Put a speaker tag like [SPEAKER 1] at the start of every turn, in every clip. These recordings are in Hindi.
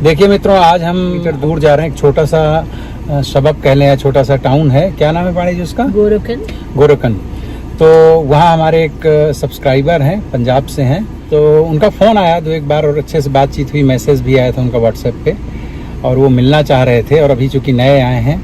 [SPEAKER 1] देखिए मित्रों, आज हम मीटर दूर जा रहे हैं। एक छोटा सा शबब कह लें या छोटा सा टाउन है। क्या नाम है पाणी जी उसका? गोरखन। तो वहाँ हमारे एक सब्सक्राइबर हैं, पंजाब से हैं। तो उनका फ़ोन आया दो एक बार और अच्छे से बातचीत हुई, मैसेज भी आया था उनका व्हाट्सएप पे, और वो मिलना चाह रहे थे। और अभी चूँकि नए आए हैं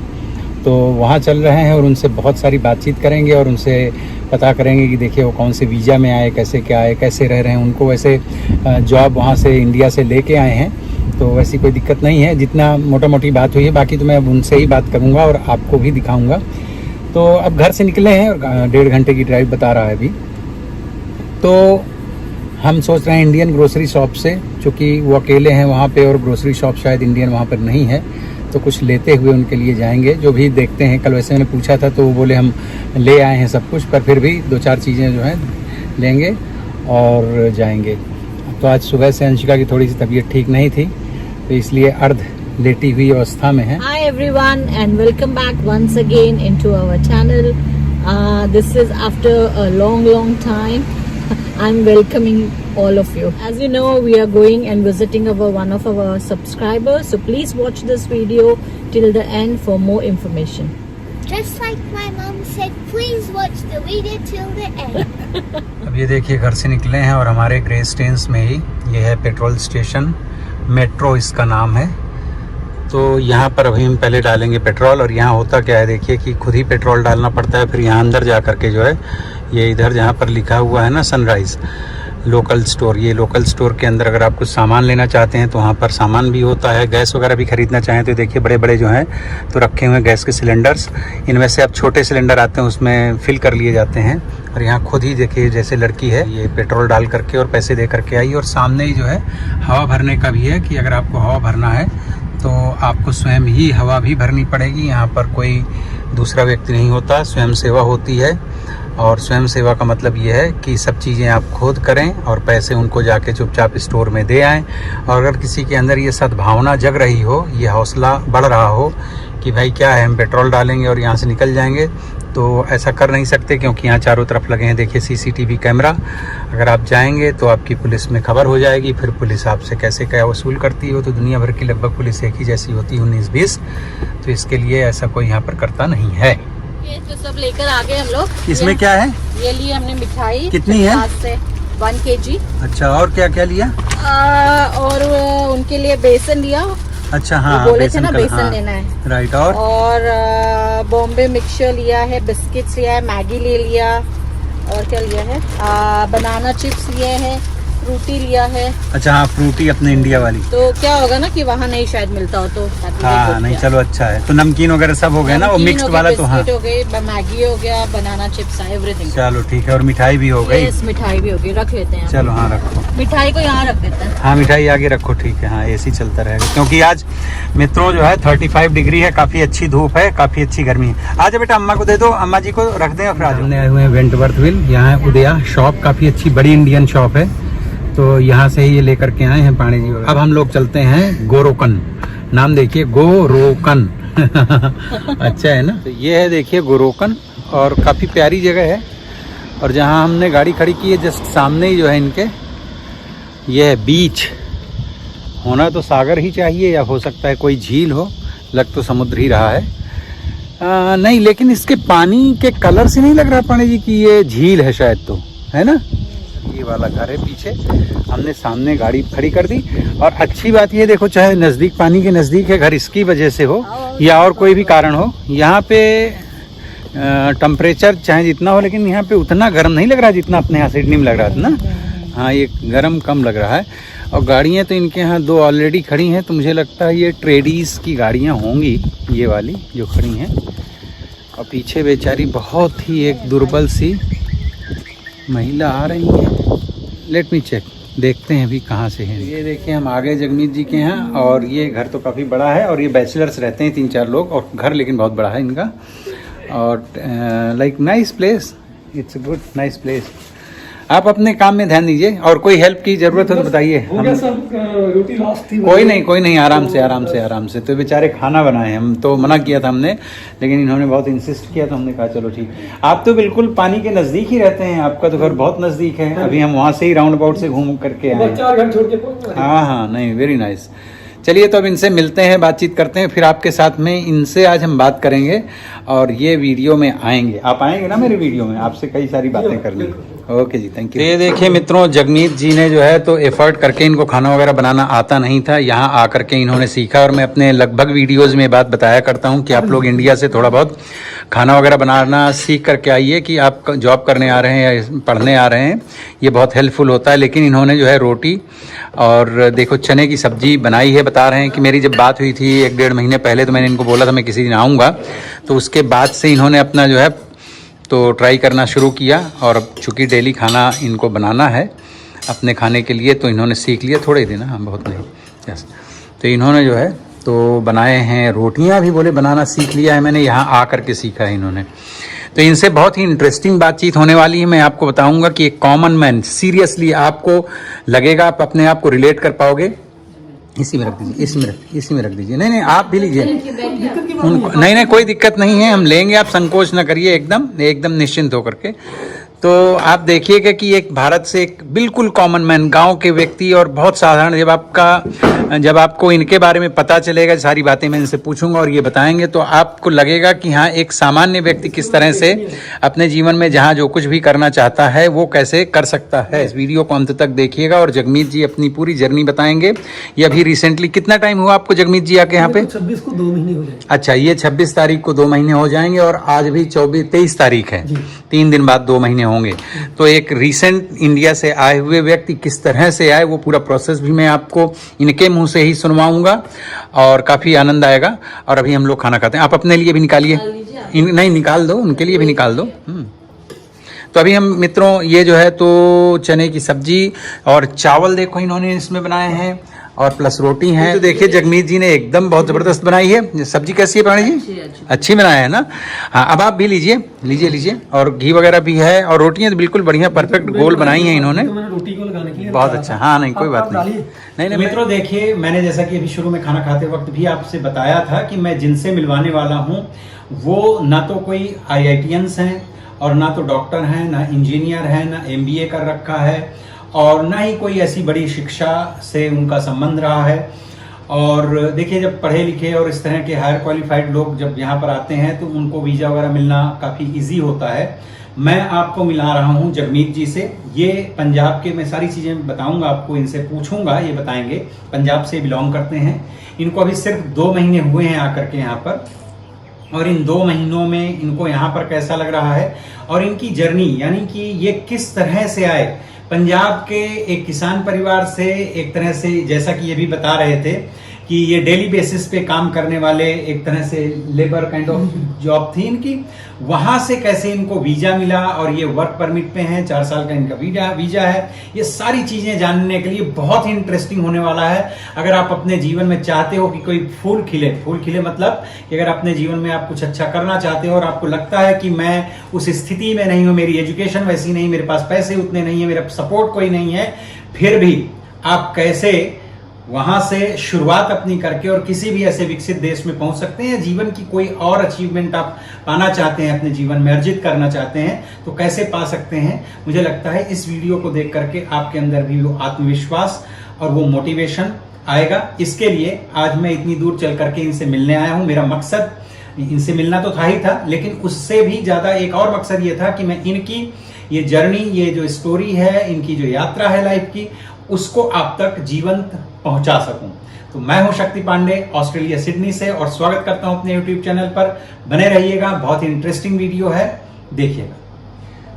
[SPEAKER 1] तो वहाँ चल रहे हैं और उनसे बहुत सारी बातचीत करेंगे और उनसे पता करेंगे कि देखिए वो कौन से वीज़ा में आए, कैसे क्या आए, कैसे रह रहे हैं। उनको वैसे जॉब वहाँ से इंडिया से लेके आए हैं, तो वैसी कोई दिक्कत नहीं है। जितना मोटा मोटी बात हुई है, बाकी तो मैं अब उनसे ही बात करूँगा और आपको भी दिखाऊँगा। तो अब घर से निकले हैं और 1.5 घंटे की ड्राइव बता रहा है अभी। तो हम सोच रहे हैं इंडियन ग्रोसरी शॉप से, चूँकि वो अकेले हैं वहाँ पे और ग्रोसरी शॉप शायद इंडियन वहाँ पर नहीं है, तो कुछ लेते हुए उनके लिए जाएंगे। जो भी देखते हैं, कल वैसे मैंने पूछा था तो वो बोले हम ले आए हैं सब कुछ, पर फिर भी 2-4 चीज़ें जो हैं लेंगे और जाएंगे। तो आज सुबह से अंशिका की थोड़ी सी तबीयत ठीक नहीं थी, तो इसलिए अर्ध लेटी हुई अवस्था में है।
[SPEAKER 2] Hi everyone and welcome back once again into our channel. This is after a long time. I'm welcoming all of you. As you know, we are going and visiting one of our subscribers. So please watch this video till the end for more information.
[SPEAKER 3] Just like my mom said, please watch the video till the end.
[SPEAKER 1] अब ये देखिए घर से निकले हैं और हमारे ग्रे स्टेन्स में ही ये है पेट्रोल स्टेशन, मेट्रो इसका नाम है। तो यहाँ पर अभी हम पहले डालेंगे पेट्रोल। और यहाँ होता क्या है देखिए कि खुद ही पेट्रोल डालना पड़ता है, फिर यहाँ अंदर जा कर के जो है ये इधर जहाँ पर लिखा हुआ है ना सनराइज़ लोकल स्टोर, ये लोकल स्टोर के अंदर अगर आप कुछ सामान लेना चाहते हैं तो वहाँ पर सामान भी होता है। गैस वगैरह भी ख़रीदना चाहें तो देखिए बड़े बड़े जो हैं तो रखे हुए हैं गैस के सिलेंडर्स। इनमें से अब छोटे सिलेंडर आते हैं, उसमें फिल कर लिए जाते हैं। और यहाँ खुद ही देखिए जैसे लड़की है ये पेट्रोल डाल करके और पैसे दे करके आई। और सामने ही जो है हवा भरने का भी है कि अगर आपको हवा भरना है तो आपको स्वयं ही हवा भी भरनी पड़ेगी। यहाँ पर कोई दूसरा व्यक्ति नहीं होता, स्वयं सेवा होती है। और स्वयं सेवा का मतलब ये है कि सब चीज़ें आप खुद करें और पैसे उनको जाके चुपचाप स्टोर में दे आएँ। और अगर किसी के अंदर ये सद्भावना जग रही हो, ये हौसला बढ़ रहा हो कि भाई क्या है, हम पेट्रोल डालेंगे और यहाँ से निकल जाएंगे, तो ऐसा कर नहीं सकते क्योंकि यहाँ चारों तरफ लगे हैं देखिए CCTV कैमरा। अगर आप जाएंगे तो आपकी पुलिस में खबर हो जाएगी, फिर पुलिस आपसे कैसे क्या वसूल करती हो। तो दुनिया भर की लगभग पुलिस एक ही जैसी होती है, 19-20। तो इसके लिए ऐसा कोई यहाँ पर करता नहीं है।
[SPEAKER 2] ये तो सब लेकर आ गए हम लोग।
[SPEAKER 1] इसमें क्या है?
[SPEAKER 2] ये लिए हमने मिठाई।
[SPEAKER 1] कितनी है?
[SPEAKER 2] 1 kg।
[SPEAKER 1] अच्छा, और क्या क्या लिया?
[SPEAKER 2] और उनके लिए बेसन लिया।
[SPEAKER 1] अच्छा हाँ,
[SPEAKER 2] बोले थे ना बेसन लेना है,
[SPEAKER 1] राइट। और
[SPEAKER 2] बॉम्बे मिक्सचर लिया है, बिस्किट्स लिया है, मैगी ले लिया, और क्या लिया है, बनाना चिप्स लिए हैं, फ्रूटी लिया है।
[SPEAKER 1] अच्छा हाँ, फ्रूटी अपने इंडिया वाली।
[SPEAKER 2] तो क्या होगा ना कि वहाँ नहीं शायद मिलता हो तो
[SPEAKER 1] हाँ नहीं, चलो अच्छा है। तो नमकीन वगैरह सब हो गए ना, वो मिक्स्ड वाला तो हाँ
[SPEAKER 2] हो गए, मैगी हो गया, बनाना चिप्स, एवरीथिंग।
[SPEAKER 1] चलो ठीक है। और मिठाई भी हो गई?
[SPEAKER 2] यस, मिठाई भी हो गई, रख लेते हैं।
[SPEAKER 1] चलो हाँ रखो,
[SPEAKER 2] मिठाई को यहाँ रख देते हैं।
[SPEAKER 1] हाँ मिठाई आगे रखो, ठीक है। हाँ ऐसे ही चलता रहेगा क्योंकि आज मित्रों जो है 35 डिग्री है, काफ़ी अच्छी धूप है, काफ़ी अच्छी गर्मी है। आज बेटा अम्मा को दे दो, अम्मा जी को रख दें। फिर आज हमने आए हुए हैं वेंटवर्थविल, यहाँ है उदया शॉप, काफ़ी अच्छी बड़ी इंडियन शॉप है। तो यहाँ से ही ये लेकर के आए हैं पाणी जी। अब हम लोग चलते हैं गोरोकन, नाम देखिए गोरोकन। अच्छा है ना। तो ये है देखिए गोरोकन, और काफ़ी प्यारी जगह है। और जहाँ हमने गाड़ी खड़ी की है जस्ट सामने ही जो है इनके ये है बीच। होना तो सागर ही चाहिए या हो सकता है कोई झील हो, लग तो समुद्र ही रहा है। नहीं, लेकिन इसके पानी के कलर से नहीं लग रहा पाणी जी कि ये झील है शायद, तो है ना। ये वाला घर है पीछे, हमने सामने गाड़ी खड़ी कर दी। और अच्छी बात ये देखो, चाहे नज़दीक, पानी के नज़दीक है घर, इसकी वजह से हो या और कोई भी कारण हो, यहाँ पे टेम्परेचर चाहे जितना हो, लेकिन यहाँ पे उतना गर्म नहीं लग रहा जितना अपने यहाँ सिडनी में लग रहा था ना। हाँ, ये गर्म कम लग रहा है। और गाड़ियाँ तो इनके यहाँ 2 ऑलरेडी खड़ी हैं, तो मुझे लगता है ये ट्रेडीज़ की गाड़ियाँ होंगी, ये वाली जो खड़ी हैं। और पीछे बेचारी बहुत ही एक दुर्बल सी महिला आ रही है। लेट मी चेक, देखते हैं अभी कहाँ से है। ये देखिए हम आ गए जगमीत जी के यहाँ, और ये घर तो काफ़ी बड़ा है और ये बैचलर्स रहते हैं 3-4 लोग, और घर लेकिन बहुत बड़ा है इनका। और like nice place, it's a good nice place. आप अपने काम में ध्यान दीजिए, और कोई हेल्प की जरूरत हो तो बताइए। कोई नहीं, आराम से। तो बेचारे खाना बनाए, हम तो मना किया था हमने, लेकिन इन्होंने बहुत इंसिस्ट किया तो हमने कहा चलो ठीक। आप तो बिल्कुल पानी के नज़दीक ही रहते हैं, आपका तो घर बहुत नज़दीक है। अभी हम वहाँ से ही राउंड अबाउट से घूम करके आए।
[SPEAKER 4] 4 घंटे छोड़ के।
[SPEAKER 1] हाँ, नहीं वेरी नाइस। चलिए तो अब इनसे मिलते हैं, बातचीत करते हैं, फिर आपके साथ में इनसे आज हम बात करेंगे और ये वीडियो में आएंगे। आप आएंगे ना मेरे वीडियो में, आपसे कई सारी बातें करनी। ओके जी, थैंक यू। ये देखिए मित्रों, जगमीत जी ने जो है तो एफर्ट करके, इनको खाना वगैरह बनाना आता नहीं था, यहाँ आकर के इन्होंने सीखा। और मैं अपने लगभग वीडियोज़ में बात बताया करता हूँ कि आप लोग इंडिया से थोड़ा बहुत खाना वगैरह बनाना सीख करके आइए, कि आप जॉब करने आ रहे हैं या पढ़ने आ रहे हैं, ये बहुत हेल्पफुल होता है। लेकिन इन्होंने जो है रोटी और देखो चने की सब्जी बनाई है। बता रहे हैं कि मेरी जब बात हुई थी 1-1.5 महीने पहले, तो मैंने इनको बोला था मैं किसी दिन आऊँगा, तो उसके बाद से इन्होंने अपना जो है तो ट्राई करना शुरू किया। और अब चूँकि डेली खाना इनको बनाना है अपने खाने के लिए, तो इन्होंने सीख लिया। थोड़े दिन, हाँ बहुत नहीं, यस। तो इन्होंने जो है तो बनाए हैं, रोटियां भी बोले बनाना सीख लिया है मैंने, यहाँ आ कर के सीखा है इन्होंने। तो इनसे बहुत ही इंटरेस्टिंग बातचीत होने वाली है। मैं आपको बताऊंगा कि एक कॉमन मैन, सीरियसली आपको लगेगा, आप अपने आप को रिलेट कर पाओगे। इसी में रख दीजिए, इसी में रख दीजिए। नहीं आप भी लीजिए, नहीं कोई दिक्कत नहीं है, हम लेंगे, आप संकोच ना करिए, एकदम निश्चिंत होकर के। तो आप देखिएगा कि एक भारत से एक बिल्कुल कॉमन मैन, गांव के व्यक्ति और बहुत साधारण, जब आपको इनके बारे में पता चलेगा, सारी बातें मैं इनसे पूछूंगा और ये बताएंगे, तो आपको लगेगा कि हाँ, एक सामान्य व्यक्ति किस तरह से अपने जीवन में जहाँ जो कुछ भी करना चाहता है वो कैसे कर सकता है। इस वीडियो को अंत तक देखिएगा और जगमीत जी अपनी पूरी जर्नी बताएंगे। ये अभी रिसेंटली, कितना टाइम हुआ आपको जगमीत जी आके यहाँ पे?
[SPEAKER 4] 26 को 2 महीने हो जाएंगे।
[SPEAKER 1] अच्छा, ये 26 तारीख को 2 महीने हो जाएंगे और आज भी 23 तारीख है, 3 दिन बाद 2 महीने होंगे। तो एक रिसेंट इंडिया से आए हुए व्यक्ति किस तरह से आए, वो पूरा प्रोसेस भी मैं आपको इनके मुंह से ही सुनवाऊंगा और काफी आनंद आएगा। और अभी हम लोग खाना खाते हैं, आप अपने लिए भी निकालिए, नहीं निकाल दो, उनके लिए भी निकाल दो। तो अभी हम मित्रों, ये जो है तो चने की सब्जी और चावल देखो इन्होंने इसमें बनाए हैं, और प्लस रोटी है। तो देखिए जगमीत जी ने एकदम बहुत जबरदस्त बनाई है। सब्जी कैसी है प्राणी जी? अच्छी बनाया है ना? हाँ, अब आप भी लीजिए। और घी वगैरह भी है और रोटियां तो बिल्कुल बढ़िया परफेक्ट गोल बनाई हैं इन्होंने,
[SPEAKER 4] रोटी को लगाने के लिए
[SPEAKER 1] बहुत अच्छा। हाँ नहीं कोई बात नहीं। मित्रों देखिए, मैंने जैसा कि अभी शुरू में खाना खाते वक्त भी आपसे बताया था कि मैं जिनसे मिलवाने वाला हूँ वो ना तो कोई IITians हैं और ना तो डॉक्टर हैं, ना इंजीनियर हैं, ना MBA कर रखा है, और ना ही कोई ऐसी बड़ी शिक्षा से उनका संबंध रहा है। और देखिए, जब पढ़े लिखे और इस तरह के हायर क्वालिफाइड लोग जब यहाँ पर आते हैं तो उनको वीज़ा वगैरह मिलना काफ़ी इजी होता है। मैं आपको मिला रहा हूँ जगमीत जी से। ये पंजाब के, मैं सारी चीज़ें बताऊँगा आपको, इनसे पूछूंगा, ये बताएंगे। पंजाब से बिलोंग करते हैं। इनको अभी सिर्फ 2 महीने हुए हैं आकर के यहाँ पर, और इन 2 महीनों में इनको यहाँ पर कैसा लग रहा है और इनकी जर्नी, यानी कि ये किस तरह से आए पंजाब के एक किसान परिवार से, एक तरह से जैसा कि ये भी बता रहे थे कि ये डेली बेसिस पे काम करने वाले, एक तरह से लेबर काइंड ऑफ जॉब थी इनकी, वहां से कैसे इनको वीजा मिला और ये वर्क परमिट पे हैं, 4 साल का इनका वीजा है। ये सारी चीजें जानने के लिए बहुत ही इंटरेस्टिंग होने वाला है। अगर आप अपने जीवन में चाहते हो कि कोई फूल खिले मतलब कि अगर अपने जीवन में आप कुछ अच्छा करना चाहते हो और आपको लगता है कि मैं उस स्थिति में नहीं हूं, मेरी एजुकेशन वैसी नहीं, मेरे पास पैसे उतने नहीं है, मेरा सपोर्ट कोई नहीं है, फिर भी आप कैसे वहां से शुरुआत अपनी करके और किसी भी ऐसे विकसित देश में पहुंच सकते हैं। जीवन की कोई और अचीवमेंट आप पाना चाहते हैं, अपने जीवन में अर्जित करना चाहते हैं, तो कैसे पा सकते हैं। मुझे लगता है इस वीडियो को देख करके आपके अंदर भी वो आत्मविश्वास और वो मोटिवेशन आएगा। इसके लिए आज मैं इतनी दूर चल करके इनसे मिलने आया हूं। मेरा मकसद इनसे मिलना तो था ही था, लेकिन उससे भी ज्यादा एक और मकसद ये था कि मैं इनकी ये जर्नी, ये जो स्टोरी है, इनकी जो यात्रा है लाइफ की, उसको आप तक जीवंत पहुंचा सकूं। तो मैं हूं शक्ति पांडे, ऑस्ट्रेलिया सिडनी से, और स्वागत करता हूं अपने YouTube चैनल पर। बने रहिएगा, बहुत ही इंटरेस्टिंग वीडियो है, देखिएगा।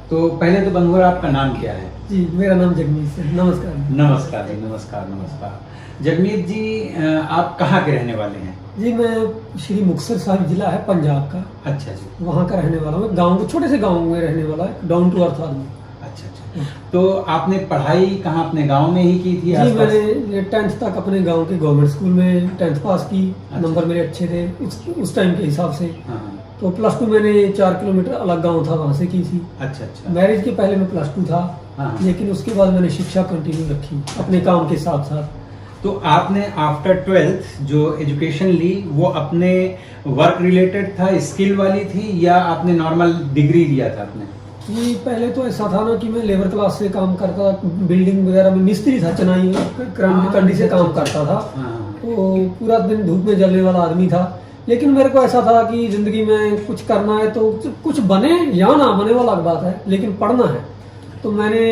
[SPEAKER 1] तो पहले तो बंधुवर, आपका नाम क्या है?
[SPEAKER 4] जी, मेरा नाम जगमीत है। नमस्कार
[SPEAKER 1] जी, नमस्कार। जगमीत जी, आप कहाँ के रहने वाले हैं?
[SPEAKER 4] जी, मैं श्री मुक्तसर साहिब जिला है पंजाब का।
[SPEAKER 1] अच्छा जी।
[SPEAKER 4] वहाँ का रहने वाला हूँ। गाँव, छोटे से गाँव में रहने वाला है, डाउन टू अर्थ आदमी।
[SPEAKER 1] अच्छा। तो आपने पढ़ाई कहाँ अपने गांव में ही की थी?
[SPEAKER 4] जी, मैंने 10th तक अपने गांव के गवर्नमेंट स्कूल में 10th पास की। अच्छा। नंबर मेरे अच्छे थे उस टाइम के हिसाब से। हाँ। तो +2 मैंने 4 किलोमीटर अलग गांव था, वहां से की थी। अच्छा। मैरिज के पहले मैं +2 था। हाँ। लेकिन उसके बाद मैंने शिक्षा कंटिन्यू रखी अपने काम के साथ साथ। तो आपने आफ्टर 12th जो एजुकेशन ली, वो अपने वर्क रिलेटेड था, स्किल वाली थी, या आपने नॉर्मल डिग्री लिया था आपने? जी, पहले तो ऐसा था ना कि मैं लेबर क्लास से काम करता, बिल्डिंग वगैरह में मिस्त्री था, चनाई कंडी से काम करता था। तो पूरा दिन धूप में जलने वाला आदमी था। लेकिन मेरे को ऐसा था कि जिंदगी में कुछ करना है तो कुछ बने या ना बने, वो अलग बात है, लेकिन पढ़ना है। तो मैंने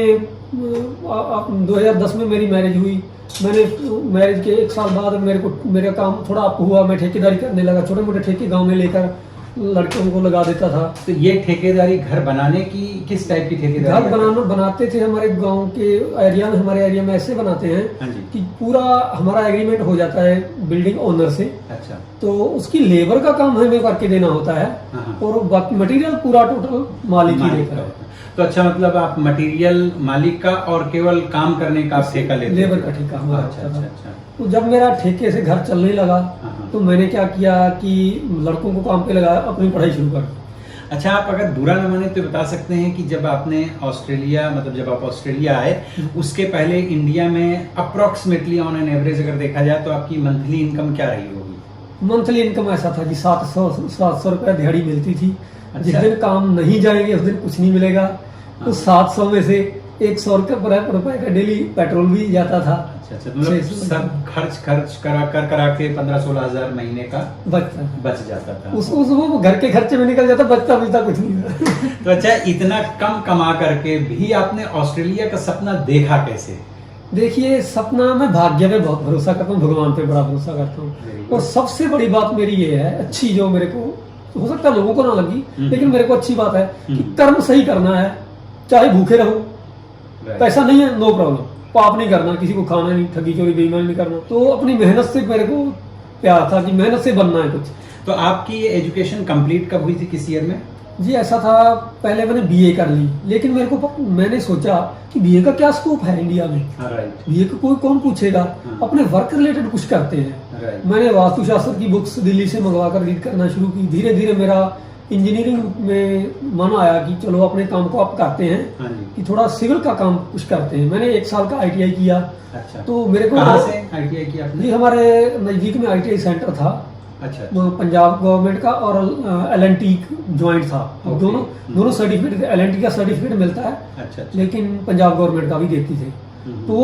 [SPEAKER 4] 2010 में मेरी मैरिज हुई। मैंने मैरिज के 1 साल बाद मेरा काम थोड़ा अप हुआ। मैं ठेकेदारी करने लगा, छोटे मोटे ठेके गांव में लेकर लड़कों को लगा देता था।
[SPEAKER 1] तो ये ठेकेदारी घर बनाने की, किस टाइप की ठेकेदारी?
[SPEAKER 4] घर बनाते थे हमारे गांव के एरिया में। हमारे एरिया में ऐसे बनाते हैं कि पूरा हमारा एग्रीमेंट हो जाता है बिल्डिंग ओनर से।
[SPEAKER 1] अच्छा।
[SPEAKER 4] तो उसकी लेबर का काम हमें करके देना होता है और मटेरियल पूरा टोटल मालिक ही देता है।
[SPEAKER 1] तो अच्छा, मतलब आप मटेरियल मालिक का और केवल काम करने का ठेका लेते?
[SPEAKER 4] लेबर का ठेका हमारा।
[SPEAKER 1] अच्छा।
[SPEAKER 4] तो जब मेरा ठेके से घर चलने लगा तो मैंने क्या किया कि लड़कों को काम पे लगाया, अपनी पढ़ाई शुरू कर।
[SPEAKER 1] अच्छा, आप अगर बुरा न माने तो बता सकते हैं कि जब आपने ऑस्ट्रेलिया, मतलब जब आप ऑस्ट्रेलिया आए उसके पहले इंडिया में अप्रोक्सीमेटली ऑन एन एवरेज अगर देखा जाए तो आपकी मंथली इनकम क्या रही होगी?
[SPEAKER 4] मंथली इनकम ऐसा था कि 700 रुपए दिहाड़ी मिलती थी।
[SPEAKER 1] अच्छा।
[SPEAKER 4] जिस दिन काम नहीं जाएंगे उस दिन कुछ नहीं मिलेगा। तो 700 में से 100 रुपए का डेली पेट्रोल भी जाता था।
[SPEAKER 1] अच्छा, मतलब सब खर्च करा के 15-16 हजार महीने का बच जाता था।
[SPEAKER 4] वो घर के खर्चे में निकल जाता, बचता कुछ नहीं था।
[SPEAKER 1] तो अच्छा, इतना कम कमा करके भी आपने ऑस्ट्रेलिया का सपना देखा कैसे?
[SPEAKER 4] देखिए, सपना मैं भाग्य पे बहुत भरोसा करता हूँ, भगवान पे बड़ा भरोसा करता हूँ। और सबसे बड़ी बात मेरी ये है, अच्छी जो मेरे को हो सकता है लोगों को ना लगी, लेकिन मेरे को अच्छी बात है कि कर्म सही करना है। चाहे भूखे रहो, पैसा नहीं है नो प्रॉब्लम, पाप नहीं करना, किसी को खाना नहीं, ठगी चोरी बेईमानी नहीं करना। तो अपनी मेहनत से मेरे को प्यार था कि मेहनत से बनना है कुछ।
[SPEAKER 1] तो आपकी एजुकेशन कंप्लीट कब हुई थी, किस ईयर में?
[SPEAKER 4] जी ऐसा था, पहले मैंने बीए कर ली, लेकिन मैंने सोचा कि बीए का क्या स्कोप है इंडिया में। बीए को कौन पूछेगा, अपने वर्क रिलेटेड कुछ करते हैं। मैंने वास्तुशास्त्र की बुक्स दिल्ली से मंगवा कर रीड करना शुरू की। धीरे धीरे मेरा इंजीनियरिंग में मन आया कि चलो अपने काम को आप करते हैं कि थोड़ा सिविल का काम कुछ करते हैं। मैंने 1 साल का ITI किया।
[SPEAKER 1] अच्छा।
[SPEAKER 4] तो मेरे को
[SPEAKER 1] कहाँ से ITI किया आपने?
[SPEAKER 4] जी हमारे नजदीक में ITI सेंटर था।
[SPEAKER 1] अच्छा।
[SPEAKER 4] पंजाब गवर्नमेंट का और LNT ज्वाइंट था। दोनों सर्टिफिकेट, LNT का सर्टिफिकेट मिलता है। अच्छा। लेकिन पंजाब गवर्नमेंट का भी देती थे। तो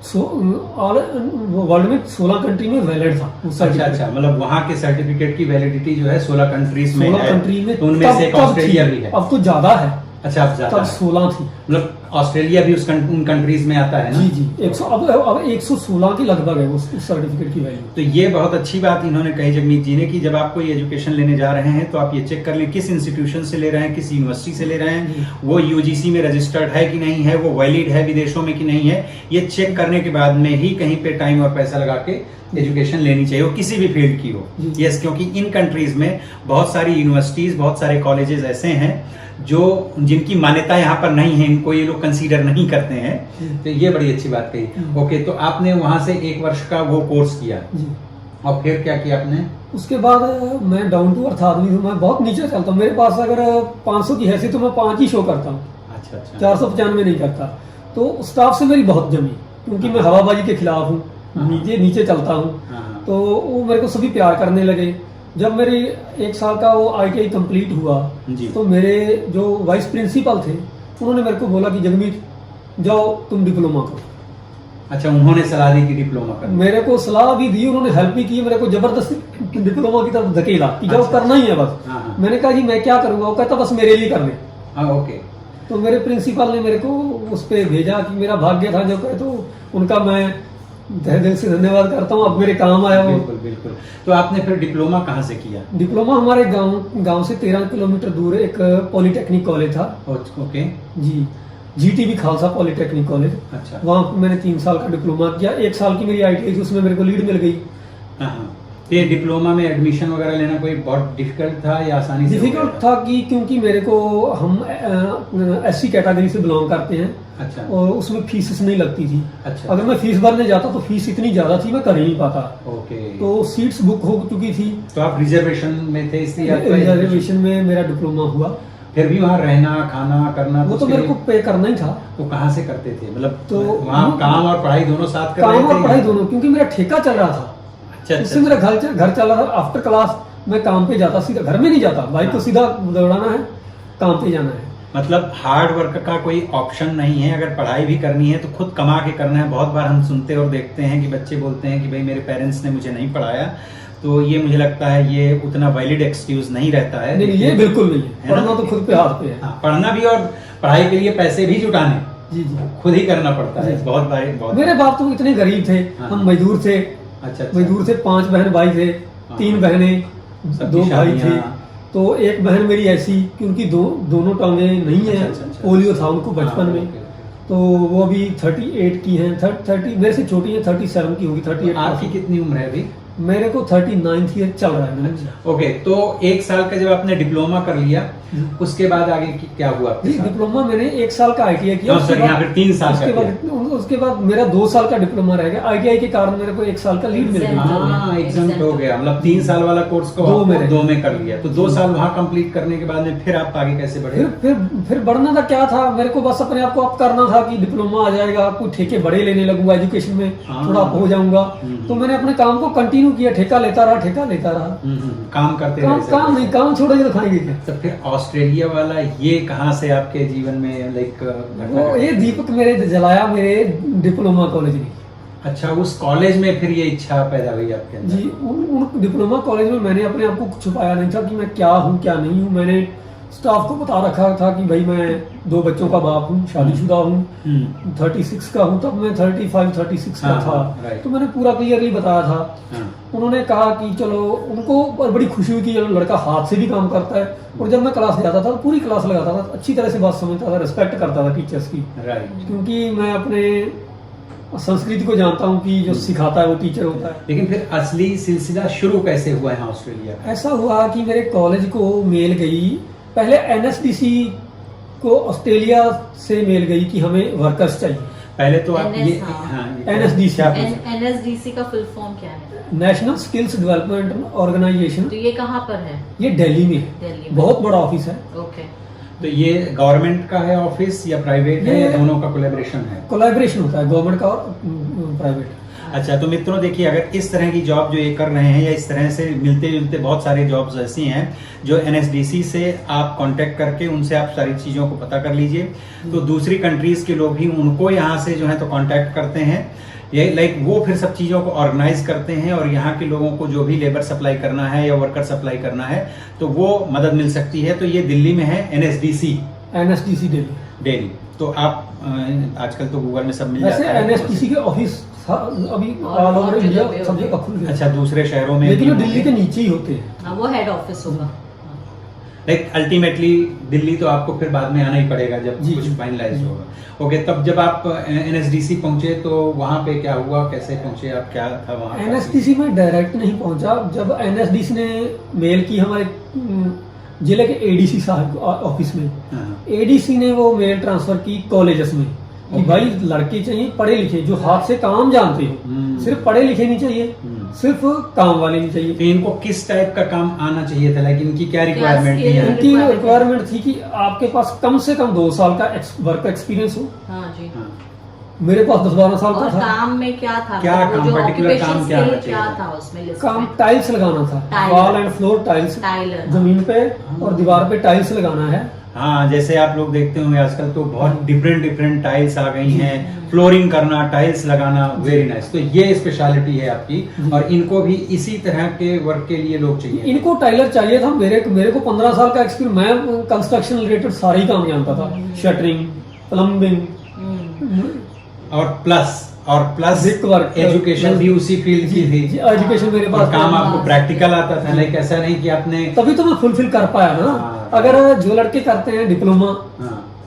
[SPEAKER 4] वर्ल्ड में 16 कंट्री में वैलिड था।
[SPEAKER 1] अच्छा, मतलब वहाँ के सर्टिफिकेट की वैलिडिटी जो है 16 कंट्रीज में है।
[SPEAKER 4] 16 कंट्री में,
[SPEAKER 1] तो उनमें से एक ऑस्ट्रेलिया भी है।
[SPEAKER 4] अब तो ज्यादा है।
[SPEAKER 1] अच्छा, अब ज्यादा
[SPEAKER 4] तब 16 थी।
[SPEAKER 1] मतलब ऑस्ट्रेलिया भी उन कंट्रीज में आता है ना?
[SPEAKER 4] जी 100, अब 116 की लगभग है उस सर्टिफिकेट की वैल्यू।
[SPEAKER 1] तो ये बहुत अच्छी बात इन्होंने कही जगमीत जी ने कि जब आप कोई एजुकेशन लेने जा रहे हैं तो आप ये चेक कर लें किस इंस्टीट्यूशन से ले रहे हैं, किस यूनिवर्सिटी से ले रहे हैं, वो UGC में रजिस्टर्ड है कि नहीं है, वो वैलिड है विदेशों में कि नहीं है। ये चेक करने के बाद में ही कहीं पे टाइम और पैसा लगा के एजुकेशन लेनी चाहिए, वो किसी भी फील्ड की हो। यस, क्योंकि इन कंट्रीज में बहुत सारी यूनिवर्सिटीज, बहुत सारे कॉलेजेस ऐसे हैं जो जिनकी मान्यता यहाँ पर नहीं है, इनको ये लोग कंसीडर नहीं करते हैं। तो ये बड़ी अच्छी बात कही। ओके, तो आपने वहां से 1 वर्ष का वो कोर्स किया और फिर क्या किया आपने? उसके बाद
[SPEAKER 4] मैं डाउन टू अर्थ आदमी हूँ, मैं बहुत नीचे चलता हूँ। मेरे पास अगर 500 की हैसियत तो मैं 5 ही शो करता हूँ।
[SPEAKER 1] अच्छा।
[SPEAKER 4] 495 नहीं करता। तो स्टाफ से मेरी बहुत जमी, क्योंकि मैं हवाबाजी के खिलाफ हूँ, नीचे चलता हूँ। तो वो मेरे को सभी प्यार करने लगे। जब मेरी 1 साल का वो ITI कंप्लीट हुआ तो मेरे जो वाइस प्रिंसिपल थे उन्होंने मेरे को बोला कि जगमीत जाओ तुम डिप्लोमा करो।
[SPEAKER 1] अच्छा, उन्होंने सलाह दी कि डिप्लोमा करो? मेरे
[SPEAKER 4] को सलाह भी दी, उन्होंने हेल्प भी की, मेरे को जबरदस्ती डिप्लोमा की तरफ धकेला कि जाओ करना ही है बस। मैंने कहा जी मैं क्या करूंगा? वो कहता बस मेरे लिए कर ले।
[SPEAKER 1] ओके।
[SPEAKER 4] तो मेरे प्रिंसिपल ने मेरे को उस पर भेजा कि मेरा भाग्य था जो कहे, तो उनका मैं दिल से धन्यवाद करता हूँ। अब मेरे काम आया।
[SPEAKER 1] बिल्कुल। तो आपने फिर डिप्लोमा कहाँ से किया?
[SPEAKER 4] डिप्लोमा हमारे गांव से 13 किलोमीटर दूर एक पॉलिटेक्निक कॉलेज था। ओके जी, GTB खालसा पॉलिटेक्निक कॉलेज। अच्छा। वहाँ मैंने 3 साल का डिप्लोमा किया। 1 साल की मेरी ITI थी, उसमें मेरे को लीड मिल गई।
[SPEAKER 1] तो ये डिप्लोमा में एडमिशन वगैरह लेना कोई बहुत डिफिकल्ट था या आसानी से?
[SPEAKER 4] डिफिकल्ट था कि क्योंकि मेरे को, हम SC कैटेगरी से बिलोंग करते हैं। अच्छा। और उसमें फीस नहीं लगती थी। अच्छा। अगर मैं फीस भरने जाता तो फीस इतनी ज्यादा थी मैं कर ही नहीं पाता। ओके। तो सीट्स बुक हो चुकी थी।
[SPEAKER 1] तो आप रिजर्वेशन में थे, इसलिए
[SPEAKER 4] रिजर्वेशन में मेरा डिप्लोमा हुआ।
[SPEAKER 1] फिर भी वहाँ रहना खाना करना
[SPEAKER 4] वो तो मेरे को पे करना ही था।
[SPEAKER 1] तो कहाँ से करते थे? मतलब तो वहाँ काम और पढ़ाई दोनों साथ कर रहे थे?
[SPEAKER 4] काम और पढ़ाई दोनों, क्योंकि मेरा ठेका चल रहा था। उससे मेरा घर चल रहा था। आफ्टर क्लास मैं काम पे जाता, सीधा घर में नहीं जाता, बाइक को सीधा दौड़ाना है, काम पे जाना है।
[SPEAKER 1] मतलब हार्ड वर्क का कोई ऑप्शन नहीं है। अगर पढ़ाई भी करनी है तो खुद कमा के करना है। बहुत बार हम सुनते और देखते हैं कि बच्चे बोलते हैं कि भाई मेरे पेरेंट्स ने मुझे नहीं पढ़ाया, तो ये मुझे लगता है ये उतना वैलिड एक्सक्यूज नहीं रहता है।
[SPEAKER 4] नहीं, ये बिल्कुल नहीं है, पढ़ना तो खुद पे हाथ पे है।
[SPEAKER 1] हाँ, पढ़ना भी और पढ़ाई के लिए पैसे भी जुटाने
[SPEAKER 4] जी जी
[SPEAKER 1] खुद ही करना पड़ता है। बहुत बार
[SPEAKER 4] मेरे बाप तो इतने गरीब थे,
[SPEAKER 1] हाँ।
[SPEAKER 4] हम मजदूर थे।
[SPEAKER 1] अच्छा,
[SPEAKER 4] मजदूर थे, 5 बहन भाई थे,
[SPEAKER 1] हाँ।
[SPEAKER 4] 3 बहनें,
[SPEAKER 1] सबकी
[SPEAKER 4] 2 भाई थे।
[SPEAKER 1] शादियाँ।
[SPEAKER 4] तो एक बहन मेरी ऐसी कि उनकी दोनों टांगे नहीं है,
[SPEAKER 1] अच्छा।
[SPEAKER 4] पोलियो था उनको बचपन
[SPEAKER 1] हाँ,
[SPEAKER 4] में।
[SPEAKER 1] ओके।
[SPEAKER 4] तो वो अभी 38 की हैं, 30 मेरे से छोटी है, 37 की होगी, 38।
[SPEAKER 1] आपकी कितनी उम्र है अभी?
[SPEAKER 4] मेरे को 39th ईयर चल रहा है मेरा।
[SPEAKER 1] ओके, तो 1 साल का जब आपने डिप्लोमा कर लिया, उसके बाद आगे क्या हुआ आपके
[SPEAKER 4] जी,
[SPEAKER 1] साथ?
[SPEAKER 4] डिप्लोमा मैंने 1 साल का ITI किया।
[SPEAKER 1] सर यहाँ पे 3 साल
[SPEAKER 4] उसके बाद मेरा 2 साल का डिप्लोमा रह गया। ITI के कारण मेरे को 1 साल का लीड मिल गया।
[SPEAKER 1] हाँ, एग्जाम्प्ट हो गया। मतलब 3 साल वाला कोर्स को 2 में कर लिया। तो 2 साल वहाँ कंप्लीट करने के बाद में फिर आप आगे कैसे बढ़े?
[SPEAKER 4] फिर बढ़ना था क्या था, मेरे को बस अपने आप को अप करना था कि डिप्लोमा आ जाएगा, कुछ ठेके बड़े लेने लगूंगा, एजुकेशन में थोड़ा हो जाऊंगा। तो मैंने अपने काम को कंटिन्यू किया, ठेका लेता रहा।
[SPEAKER 1] काम करते रहे।
[SPEAKER 4] काम नहीं, काम छोड़ेंगे तो खाएंगे क्या?
[SPEAKER 1] तो फिर ऑस्ट्रेलिया वाला ये कहाँ से आपके जीवन में लाइक
[SPEAKER 4] वो ये दीपक मेरे जलाया मेरे डिप्लोमा कॉलेज ने।
[SPEAKER 1] अच्छा, उस कॉलेज में फिर ये इच्छा पैदा हुई आपके अंदर?
[SPEAKER 4] जी, उन डिप्लोमा कॉलेज में मैंने अपने आप को छुपाया नहीं था कि मैं क्या हूँ क्या नहीं हूँ। मैंने स्टाफ को बता रखा था कि भाई मैं 2 बच्चों का बाप हूँ, शादीशुदा हूँ, 36 का हूँ, तब मैं 36 का था। तो मैंने पूरा क्लियरली बताया था। उन्होंने कहा कि चलो, उनको बड़ी खुशी हुई कि चलो लड़का हाथ से भी काम करता है। और जब मैं क्लास जाता था तो पूरी क्लास लगाता था, अच्छी तरह से बात समझता था, रिस्पेक्ट करता था टीचर्स की। क्योंकि मैं अपने संस्कृति को जानता हूँ कि जो सिखाता है वो टीचर होता है।
[SPEAKER 1] लेकिन फिर असली सिलसिला शुरू कैसे हुआ है ऑस्ट्रेलिया?
[SPEAKER 4] ऐसा हुआ कि मेरे कॉलेज को मेल गई, पहले NSDC को ऑस्ट्रेलिया से मेल गई कि हमें वर्कर्स चाहिए।
[SPEAKER 1] पहले तो आप ये
[SPEAKER 2] NSDC का फुल फॉर्म क्या है?
[SPEAKER 4] National skills development organisation.
[SPEAKER 2] तो ये कहाँ पर है?
[SPEAKER 4] ये दिल्ली में है,
[SPEAKER 2] दिल्ली में।
[SPEAKER 4] बहुत बड़ा ऑफिस है।
[SPEAKER 2] ओके।
[SPEAKER 1] तो ये गवर्नमेंट का है ऑफिस या प्राइवेट है, या दोनों का कोलैबोरेशन है?
[SPEAKER 4] कोलैबोरेशन होता है गवर्नमेंट का और प्राइवेट।
[SPEAKER 1] अच्छा, तो मित्रों देखिए, अगर इस तरह की जॉब जो ये कर रहे हैं या इस तरह से मिलते जुलते बहुत सारे जॉब्स ऐसी हैं जो NSDC से आप कांटेक्ट करके उनसे आप सारी चीज़ों को पता कर लीजिए। तो दूसरी कंट्रीज़ के लोग भी उनको यहाँ से जो है तो कांटेक्ट करते हैं। ये लाइक वो फिर सब चीज़ों को ऑर्गेनाइज करते हैं और यहाँ के लोगों को जो भी लेबर सप्लाई करना है या वर्कर सप्लाई करना है तो वो मदद मिल सकती है। तो ये दिल्ली में है NSDC दिल्ली। तो आप आजकल तो गूगल में सब मिल जाता है।
[SPEAKER 4] NSDC के ऑफिस अभी ऑल ओवर इंडिया सब जगह खुल गए।
[SPEAKER 1] अच्छा, दूसरे शहरों में,
[SPEAKER 4] लेकिन वो दिल्ली के नीचे ही होते हैं।
[SPEAKER 2] वो हेड ऑफिस होगा।
[SPEAKER 1] लाइक अल्टीमेटली दिल्ली तो आपको फिर बाद में आना ही पड़ेगा जब कुछ फाइनलाइज होगा। ओके, तब जब आप NSDC पहुंचे तो वहाँ पे क्या हुआ, कैसे पहुंचे आप, क्या था वहाँ?
[SPEAKER 4] NSDC में डायरेक्ट नहीं पहुंचा। जब NSDC ने मेल की हमारे जिले के ADC साहब ऑफिस में, ADC ने वो मेल ट्रांसफर की कॉलेजेस में कि भाई लड़के चाहिए पढ़े लिखे जो हाथ से काम जानते हो। सिर्फ पढ़े लिखे नहीं चाहिए, सिर्फ काम वाले नहीं चाहिए।
[SPEAKER 1] तो इनको किस टाइप का काम आना चाहिए था? लाइक इनकी क्या रिक्वायरमेंट थी?
[SPEAKER 4] इनकी रिक्वायरमेंट थी कि आपके पास कम से कम 2 साल का वर्क एक्सपीरियंस हो।
[SPEAKER 2] हाँ जी।
[SPEAKER 4] मेरे पास 10-12 साल का था।
[SPEAKER 2] काम में क्या था?
[SPEAKER 1] क्या काम, पर्टिकुलर काम
[SPEAKER 2] क्या था उसमें?
[SPEAKER 4] काम टाइल्स लगाना था, वॉल एंड फ्लोर टाइल्स, जमीन पे और दीवार पे टाइल्स लगाना है।
[SPEAKER 1] हाँ, जैसे आप लोग देखते होंगे आजकल तो बहुत डिफरेंट टाइल्स आ गई हैं। फ्लोरिंग करना, टाइल्स लगाना, वेरी नाइस। तो ये स्पेशलिटी है आपकी और इनको भी इसी तरह के वर्क के लिए लोग चाहिए।
[SPEAKER 4] इनको टाइलर चाहिए था। मेरे को 15 साल का एक्सपीरियंस, मैं कंस्ट्रक्शन रिलेटेड सारे ही काम जानता था, शटरिंग, प्लम्बिंग
[SPEAKER 1] और प्लस एजुकेशन भी उसी फील्ड की थी।
[SPEAKER 4] एजुकेशन मेरे पास,
[SPEAKER 1] काम आपको प्रैक्टिकल आता था। लाइक ऐसा नहीं कि आपने,
[SPEAKER 4] तभी तो मैं फुलफिल कर पाया ना। अगर जो लड़के करते हैं डिप्लोमा,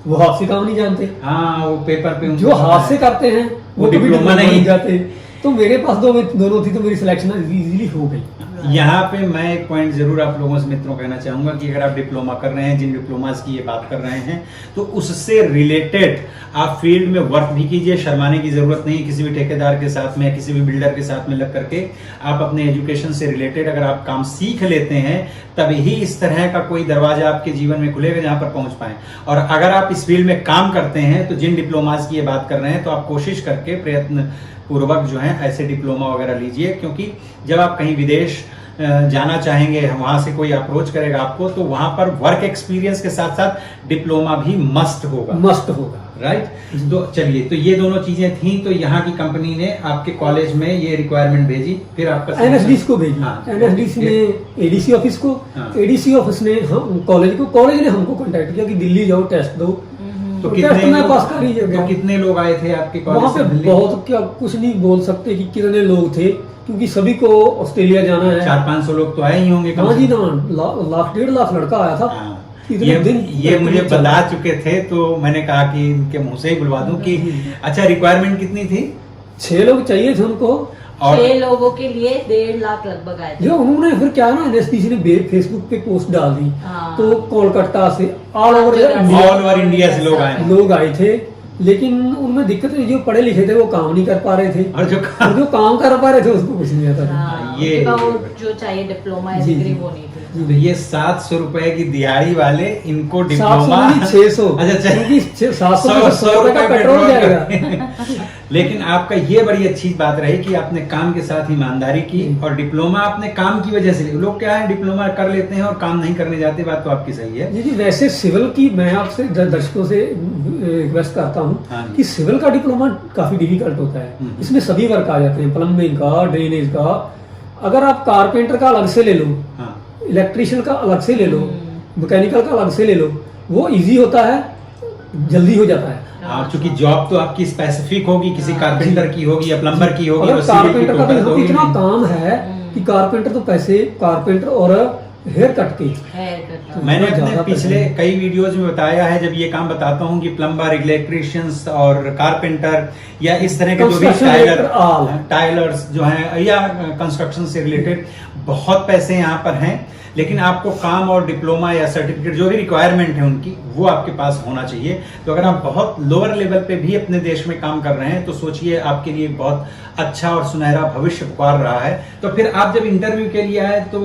[SPEAKER 4] वो हाथ से काम नहीं जानते।
[SPEAKER 1] हाँ, वो पेपर पे
[SPEAKER 4] जो हाथ से करते हैं वो डिप्लोमा नहीं जाते। तो मेरे पास दोनों थी, तो मेरी सिलेक्शन इजीली हो गई।
[SPEAKER 1] यहाँ पे मैं एक पॉइंट जरूर आप लोगों से मित्रों कहना चाहूंगा कि अगर आप डिप्लोमा कर रहे हैं, जिन डिप्लोमास की ये बात कर रहे हैं, तो उससे रिलेटेड आप फील्ड में वर्क भी कीजिए। शर्माने की जरूरत नहीं। किसी भी ठेकेदार के साथ में, किसी भी बिल्डर के साथ में लग करके आप अपने एजुकेशन से रिलेटेड अगर आप काम सीख लेते हैं, तभी इस तरह का कोई दरवाजा आपके जीवन में खुलेगा जहां पर पहुंच पाए। और अगर आप इस फील्ड में काम करते हैं, तो जिन डिप्लोमास की ये बात कर रहे हैं, तो आप कोशिश करके प्रयत्न पूर्वक जो है ऐसे डिप्लोमा वगैरह लीजिए। क्योंकि जब आप कहीं विदेश जाना चाहेंगे, वहां से कोई अप्रोच करेगा आपको, तो वहां पर वर्क एक्सपीरियंस के साथ साथ डिप्लोमा भी मस्ट होगा, राइट। तो चलिए, तो ये दोनों चीजें थी, तो यहाँ की कंपनी ने आपके कॉलेज में ये रिक्वायरमेंट भेजी, फिर आपका
[SPEAKER 4] एनएसडीसी को भेजी। एनएसडीसी ने एडीसी ऑफिस को, एडीसी ऑफिस ने कॉलेज ने हमको कांटेक्ट किया कि दिल्ली जाओ, टेस्ट दो।
[SPEAKER 1] तो कितने लोग आए थे आपके कॉलेज
[SPEAKER 4] वहाँ पे? बहुत, क्या कुछ नहीं बोल सकते कि कितने लोग थे, क्योंकि सभी को ऑस्ट्रेलिया जाना है।
[SPEAKER 1] 400-500 लोग तो आए ही होंगे।
[SPEAKER 4] हाँ जी, ना 1.5 लाख लड़का आया था।
[SPEAKER 1] ये मुझे बता चुके थे, तो मैंने कहा कि इनके मुंह से ही बुलवा दूं कि अच्छा, रिक्वायरमेंट कितनी थी?
[SPEAKER 4] 6 लोग चाहिए थे उनको,
[SPEAKER 2] और 6 लोगों के लिए 1.5 लाख लगभग आए थे।
[SPEAKER 4] जो उन्होंने फिर क्या ना, एनएसडीसी ने फेसबुक पे पोस्ट डाल दी, तो कोलकाता से ऑल ओवर इंडिया से लोग आए थे। लेकिन उनमें दिक्कत है, जो पढ़े लिखे थे वो काम नहीं कर पा रहे थे, और जो काम कर पा रहे थे उसको कुछ नहीं आता था।
[SPEAKER 2] ये जो चाहिए डिप्लोमा डिग्री वो नहीं थी।
[SPEAKER 1] तो ये 700 रुपए की दिहाड़ी वाले, इनको डिप्लोमा
[SPEAKER 4] 600,
[SPEAKER 1] अच्छा
[SPEAKER 4] 700 रुपए का पेट्रोल जाएगा।
[SPEAKER 1] लेकिन आपका ये बड़ी अच्छी बात रही कि आपने काम के साथ ईमानदारी की, और डिप्लोमा आपने काम की वजह से। लोग क्या है, डिप्लोमा कर लेते हैं और काम नहीं करने जाते, बात तो आपकी सही है।
[SPEAKER 4] जी, वैसे सिविल की मैं आपसे दर्शकों से रिक्वेस्ट करता हूँ कि सिविल का डिप्लोमा काफी डिफिकल्ट होता है। इसमें सभी वर्क आ जाते हैं, प्लम्बिंग का, ड्रेनेज का। अगर आप कारपेंटर का अलग से ले लो, इलेक्ट्रिशियन का अलग से ले लो, मैकेनिकल का अलग से ले लो, वो इजी होता है, जल्दी हो जाता है।
[SPEAKER 1] क्योंकि जॉब तो आपकी स्पेसिफिक होगी, किसी कारपेंटर की होगी या प्लम्बर की होगी।
[SPEAKER 4] कारपेंटर का तो इतना काम है कि कारपेंटर तो पैसे, कारपेंटर और हेयर कट के।
[SPEAKER 1] तो मैंने अपने पिछले कई वीडियोज में बताया है, जब ये काम बताता हूँ कि प्लम्बर, इलेक्ट्रिशियंस और कारपेंटर या इस तरह के जो भी टाइलर्स जो हैं या कंस्ट्रक्शन से रिलेटेड, बहुत पैसे यहाँ पर हैं। लेकिन आपको काम और डिप्लोमा या सर्टिफिकेट जो भी रिक्वायरमेंट है उनकी, वो आपके पास होना चाहिए। तो अगर आप बहुत लोअर लेवल पे भी अपने देश में काम कर रहे हैं, तो सोचिए आपके लिए बहुत अच्छा और सुनहरा भविष्य पुकार रहा है। तो फिर आप जब इंटरव्यू के लिए आए, तो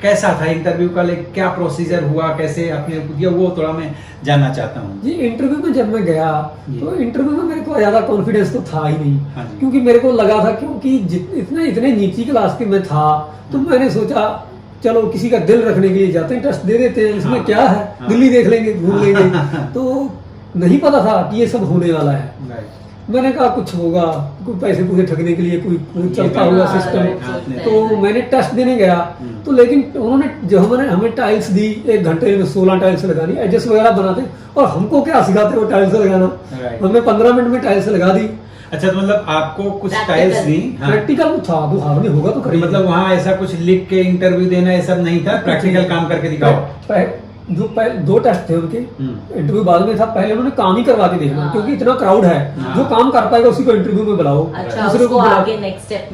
[SPEAKER 1] कैसा था इंटरव्यू का? क्या प्रोसीजर हुआ, कैसे आपने दिया, वो थोड़ा मैं जानना चाहता हूँ।
[SPEAKER 4] जी, इंटरव्यू में जब मैं गया, तो इंटरव्यू में मेरे को ज्यादा कॉन्फिडेंस तो था ही नहीं, क्योंकि मेरे को लगा था, क्योंकि इतने नीची क्लास के में था, तो मैंने सोचा चलो किसी का दिल रखने के लिए जाते हैं, टेस्ट दे देते हैं, इसमें क्या है, दिल्ली देख लेंगे, घूम लेंगे। तो नहीं पता था कि ये सब होने वाला है। मैंने कहा कुछ होगा, कोई पैसे पूरे ठगने के लिए कोई चलता हुआ सिस्टम। तो मैंने टेस्ट देने गया, तो लेकिन उन्होंने जो हमें टाइल्स दी, 1 घंटे में 16 टाइल्स लगानी, एडजस्ट वगैरह बनाते, और हमको क्या सिखाते वो टाइल्स लगाना। हमने 15 मिनट में टाइल्स लगा दी।
[SPEAKER 1] अच्छा, तो मतलब आपको कुछ टाइल्स दी,
[SPEAKER 4] प्रैक्टिकल था, तो हाथ में होगा तो करिए।
[SPEAKER 1] मतलब वहाँ ऐसा कुछ लिख के इंटरव्यू देना ये सब नहीं था, प्रैक्टिकल काम करके दिखाओ।
[SPEAKER 4] जो 2 टेस्ट थे उनके, इंटरव्यू बाद में था। पहले उन्होंने काम ही करवा के देखना, क्योंकि इतना क्राउड है, जो काम कर पाएगा उसी को इंटरव्यू में बुलाओ, दूसरे को
[SPEAKER 2] आगे नेक्स्ट स्टेप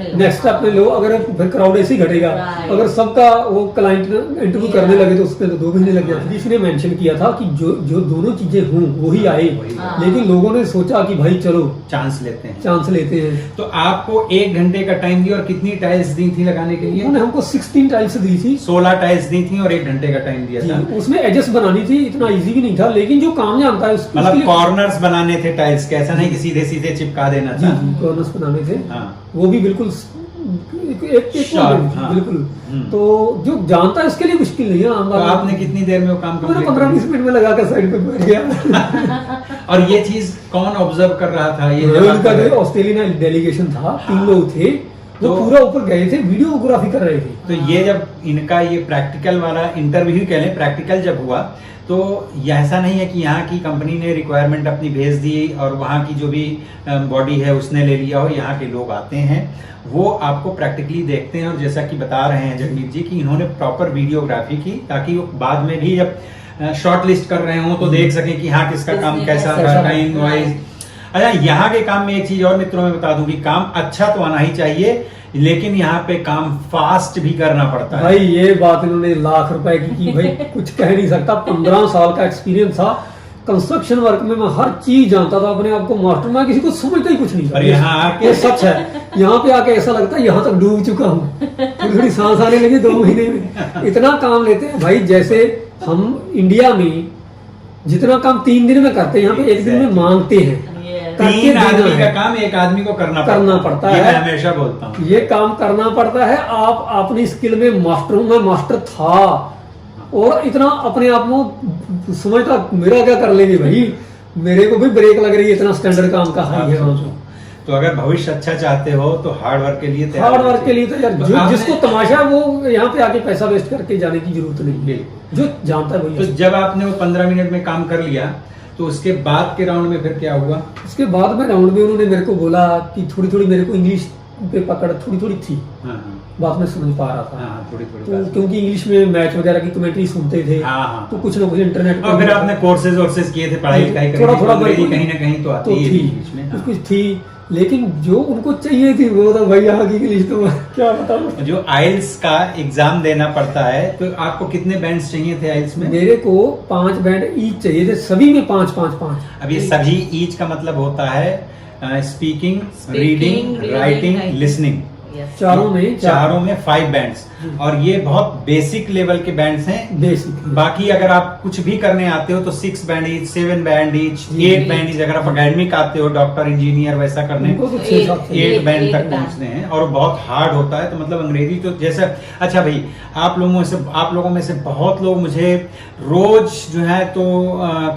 [SPEAKER 2] में
[SPEAKER 4] लो। अगर फिर क्राउड ऐसे ही घटेगा, अगर सबका वो क्लाइंट इंटरव्यू करने लगे तो उसमें तो 2 महीने लग जाते। इसने मेंशन किया था कि जो दोनों चीजें हों वही आए, लेकिन लोगों ने सोचा कि भाई चलो चांस लेते हैं।
[SPEAKER 1] तो आपको 1 घंटे का टाइम दिया, और कितनी टाइल्स दी थी लगाने के लिए?
[SPEAKER 4] उन्होंने हमको 16 टाइल्स दी थी,
[SPEAKER 1] 16 टाइल्स दी थी और 1 घंटे का टाइम दिया था।
[SPEAKER 4] उसमें एडजस्ट बनानी थी, इतना इजी भी नहीं था, लेकिन जो काम जानता है
[SPEAKER 1] मतलब कॉर्नर्स बनाने थे टाइल्स के, ऐसा नहीं कि सीधे सीधे चिपका देना था।
[SPEAKER 4] कॉर्नर्स बनाने थे, वो भी बिल्कुल बिल्कुल। तो जो जानता है उसके लिए मुश्किल नहीं है।
[SPEAKER 1] तो आपने कितनी देर में वो काम कंप्लीट?
[SPEAKER 4] 15-20 मिनट में लगाकर साइड पे बैठ गया।
[SPEAKER 1] और ये चीज कौन ऑब्जर्व कर रहा था? ये
[SPEAKER 4] उनका जो ऑस्ट्रेलियन डेलीगेशन था, 3 लोग थे, वो पूरा ऊपर गए थे, वीडियोग्राफी कर रहे थे।
[SPEAKER 1] तो ये जब इनका ये प्रैक्टिकल वाला इंटरव्यू कह लें, प्रैक्टिकल जब हुआ, तो ऐसा नहीं है कि यहाँ की कंपनी ने रिक्वायरमेंट अपनी भेज दी और वहाँ की जो भी बॉडी है उसने ले लिया हो। यहाँ के लोग आते हैं, वो आपको प्रैक्टिकली देखते हैं, और जैसा कि बता रहे हैं जगमीत जी कि इन्होंने प्रॉपर वीडियोग्राफी की, ताकि वो बाद में भी जब शॉर्ट लिस्ट कर रहे हो तो देख सकें कि हाँ किसका काम कैसा था, टाइम वाइज। अच्छा, यहाँ के काम में एक चीज और मित्रों में बता दूं कि काम अच्छा तो आना ही चाहिए, लेकिन यहाँ पे काम फास्ट भी करना पड़ता है।
[SPEAKER 4] भाई ये बात इन्होंने लाख रुपए की भाई कुछ कह नहीं सकता। 15 साल का एक्सपीरियंस था कंस्ट्रक्शन वर्क में, मैं हर चीज जानता था, अपने आप को मास्टर, मैं किसी को समझता ही कुछ नहीं था।
[SPEAKER 1] यहाँ आके
[SPEAKER 4] सच है, यहाँ पे आके ऐसा लगता है यहाँ तक डूब चुका हूँ। थोड़ी सांस आने लगी 2 महीने में। इतना काम लेते हैं भाई, जैसे हम इंडिया में जितना काम 3 दिन में करते हैं, यहाँ पे 1 दिन में मांगते हैं।
[SPEAKER 1] तीन आदमी का काम एक आदमी को करना पड़ता है। मैं हमेशा बोलता हूँ
[SPEAKER 4] ये काम करना पड़ता है। आप अपनी स्किल में मास्टर हूँ, मैं मास्टर था और इतना अपने आप को समझता मेरा क्या कर लेंगे भाई, मेरे को भी ब्रेक लग रही है, इतना स्टैंडर्ड काम का हाई है वहाँ पे।
[SPEAKER 1] तो अगर भविष्य अच्छा चाहते हो तो हार्ड वर्क के लिए
[SPEAKER 4] हार्ड वर्क के लिए तो यार जिसको तमाशा वो यहाँ पे आके पैसा वेस्ट करके जाने की जरूरत नहीं, जो जानता है वही।
[SPEAKER 1] तो जब आपने वो 15 मिनट में काम कर लिया तो उसके बाद के राउंड में फिर क्या हुआ?
[SPEAKER 4] उसके बाद में राउंड में उन्होंने मेरे को बोला कि थोड़ी थोड़ी मेरे को इंग्लिश पे पकड़ थोड़ी थोड़ी थी, बात में समझ पा रहा था
[SPEAKER 1] थोड़ी
[SPEAKER 4] तो क्योंकि इंग्लिश में मैच वगैरह की कमेंट्री सुनते थे तो कुछ ना कुछ इंटरनेट
[SPEAKER 1] और फिर आपने कोर्सेज किए थे, पढ़ाई लिखाई
[SPEAKER 4] थोड़ा थोड़ा
[SPEAKER 1] कहीं ना कहीं तो आती है इंग्लिश में,
[SPEAKER 4] कुछ थी। लेकिन जो उनको चाहिए थी वो तो भाई यहाँ की इंग्लिश तो क्या बताऊं।
[SPEAKER 1] जो आइल्स का एग्जाम देना पड़ता है तो आपको कितने बैंड्स चाहिए थे आइल्स में?
[SPEAKER 4] मेरे को 5 बैंड ईच चाहिए थे, सभी में 5-5-5।
[SPEAKER 1] अब ये सभी ईच का मतलब होता है स्पीकिंग, रीडिंग, राइटिंग, लिसनिंग, चारों में 5 बैंड्स। और ये बहुत बेसिक लेवल के बैंड्स हैं।
[SPEAKER 4] बेसिक
[SPEAKER 1] बाकी अगर आप कुछ भी करने आते हो तो 6 band each, 7 band each, 8 band each. अगर आप अकेडमिक आते हो, डॉक्टर, इंजीनियर वैसा करने तो 8 बैंड तक पहुंचते हैं और बहुत हार्ड होता है। तो मतलब अंग्रेजी तो जैसा, अच्छा भाई आप लोगों में से बहुत लोग मुझे रोज जो है तो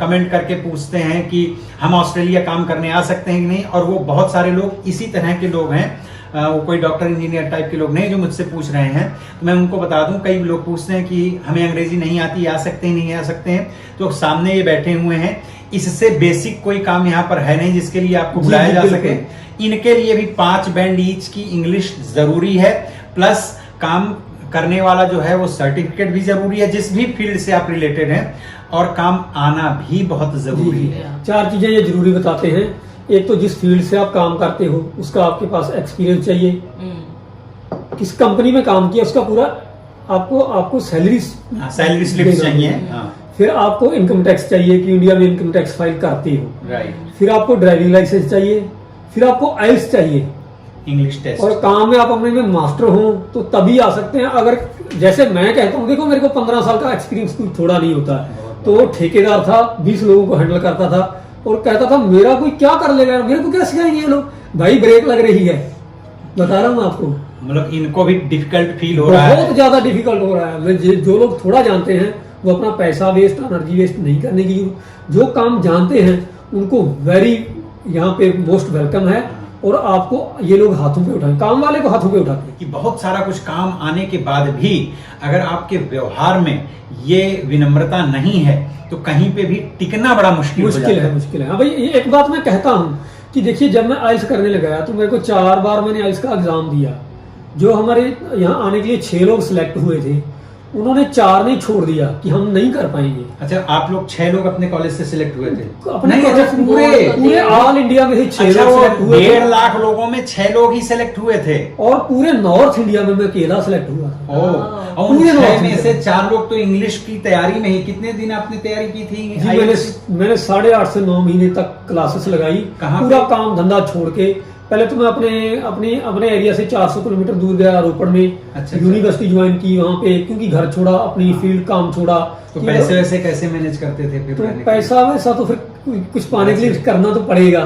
[SPEAKER 1] कमेंट करके पूछते हैं कि हम ऑस्ट्रेलिया काम करने आ सकते हैं कि नहीं, और वो बहुत सारे लोग इसी तरह के लोग हैं, वो कोई डॉक्टर इंजीनियर टाइप के लोग नहीं जो मुझसे पूछ रहे हैं। तो मैं उनको बता दूं, कई लोग पूछते हैं कि हमें अंग्रेजी नहीं आती, आ सकते हैं नहीं आ सकते हैं। तो सामने ये बैठे हुए हैं, इससे बेसिक कोई काम यहाँ पर है नहीं जिसके लिए आपको बुलाया जा सके। इनके लिए भी 5 बैंड ईच की इंग्लिश जरूरी है, प्लस काम करने वाला जो है वो सर्टिफिकेट भी जरूरी है जिस भी फील्ड से आप रिलेटेड हैं, और काम आना भी बहुत जरूरी है।
[SPEAKER 4] 4 चीजें ये जरूरी बताते हैं। एक तो जिस फील्ड से आप काम करते हो उसका आपके पास एक्सपीरियंस चाहिए, किस कंपनी में काम किया उसका पूरा आपको सैलरी
[SPEAKER 1] स्लिप चाहिए।
[SPEAKER 4] फिर आपको इनकम टैक्स चाहिए कि इंडिया में इनकम टैक्स फाइल करते हो।
[SPEAKER 1] राइट।
[SPEAKER 4] फिर आपको ड्राइविंग लाइसेंस चाहिए, फिर आपको आइल्स चाहिए,
[SPEAKER 1] इंग्लिश टेस्ट।
[SPEAKER 4] और काम में आप अपने में मास्टर हो तो तभी आ सकते हैं। अगर जैसे मैं कहता हूँ, देखो मेरे को 15 साल का एक्सपीरियंस थोड़ा नहीं होता है। तो वो ठेकेदार था, 20 लोगों को हैंडल करता था और कहता था मेरा कोई क्या कर लेगा, मेरे को क्या सिखाएंगे ये लोग, भाई ब्रेक लग रही है, बता रहा हूँ आपको।
[SPEAKER 1] मतलब इनको भी डिफिकल्ट फील हो रहा है, बहुत
[SPEAKER 4] ज्यादा डिफिकल्ट हो रहा है। जो लोग थोड़ा जानते हैं वो अपना पैसा वेस्ट, एनर्जी वेस्ट नहीं करने की, जो काम जानते हैं उनको वेरी यहाँ पे मोस्ट वेलकम है। और आपको ये लोग हाथों पे उठाएं, काम वाले को हाथों पे उठाते हैं।
[SPEAKER 1] कि बहुत सारा कुछ काम आने के बाद भी अगर आपके व्यवहार में ये विनम्रता नहीं है तो कहीं पे भी टिकना बड़ा मुश्किल
[SPEAKER 4] है। हाँ भाई, एक बात मैं कहता हूँ कि देखिए, जब मैं आइल्स करने लगा तो मेरे को 4 बार मैंने आइल्स का एग्जाम दिया। जो हमारे यहाँ आने के लिए 6 लोग सिलेक्ट हुए थे, उन्होंने 4 ने छोड़ दिया कि हम नहीं कर पाएंगे।
[SPEAKER 1] अच्छा, आप लोग 6 लोग अपने कॉलेज से सिलेक्ट हुए थे?
[SPEAKER 4] अपने पूरे ऑल इंडिया में ही 6 लोग सिलेक्ट हुए।
[SPEAKER 1] 1.5 लाख लोगों में 6 लोग ही सिलेक्ट हुए थे, और
[SPEAKER 4] पूरे नॉर्थ इंडिया में मैं अकेला सिलेक्ट हुआ था।
[SPEAKER 1] और उन 6 में से 4 लोग तो इंग्लिश की तैयारी में ही। कितने दिन आपने तैयारी की थी?
[SPEAKER 4] मैंने 8.5 से 9 महीने तक क्लासेस लगाई, पूरा काम धंधा छोड़ के। पहले तो मैं अपने एरिया से 400 किलोमीटर दूर गया, रोपड़ में। अच्छा, यूनिवर्सिटी ज्वाइन की वहाँ पे, क्योंकि घर छोड़ा, अपनी फील्ड काम छोड़ा।
[SPEAKER 1] तो पैसे वैसे कैसे मैनेज करते थे फिर?
[SPEAKER 4] तो पैसा वैसा तो फिर कुछ पाने के लिए करना तो पड़ेगा।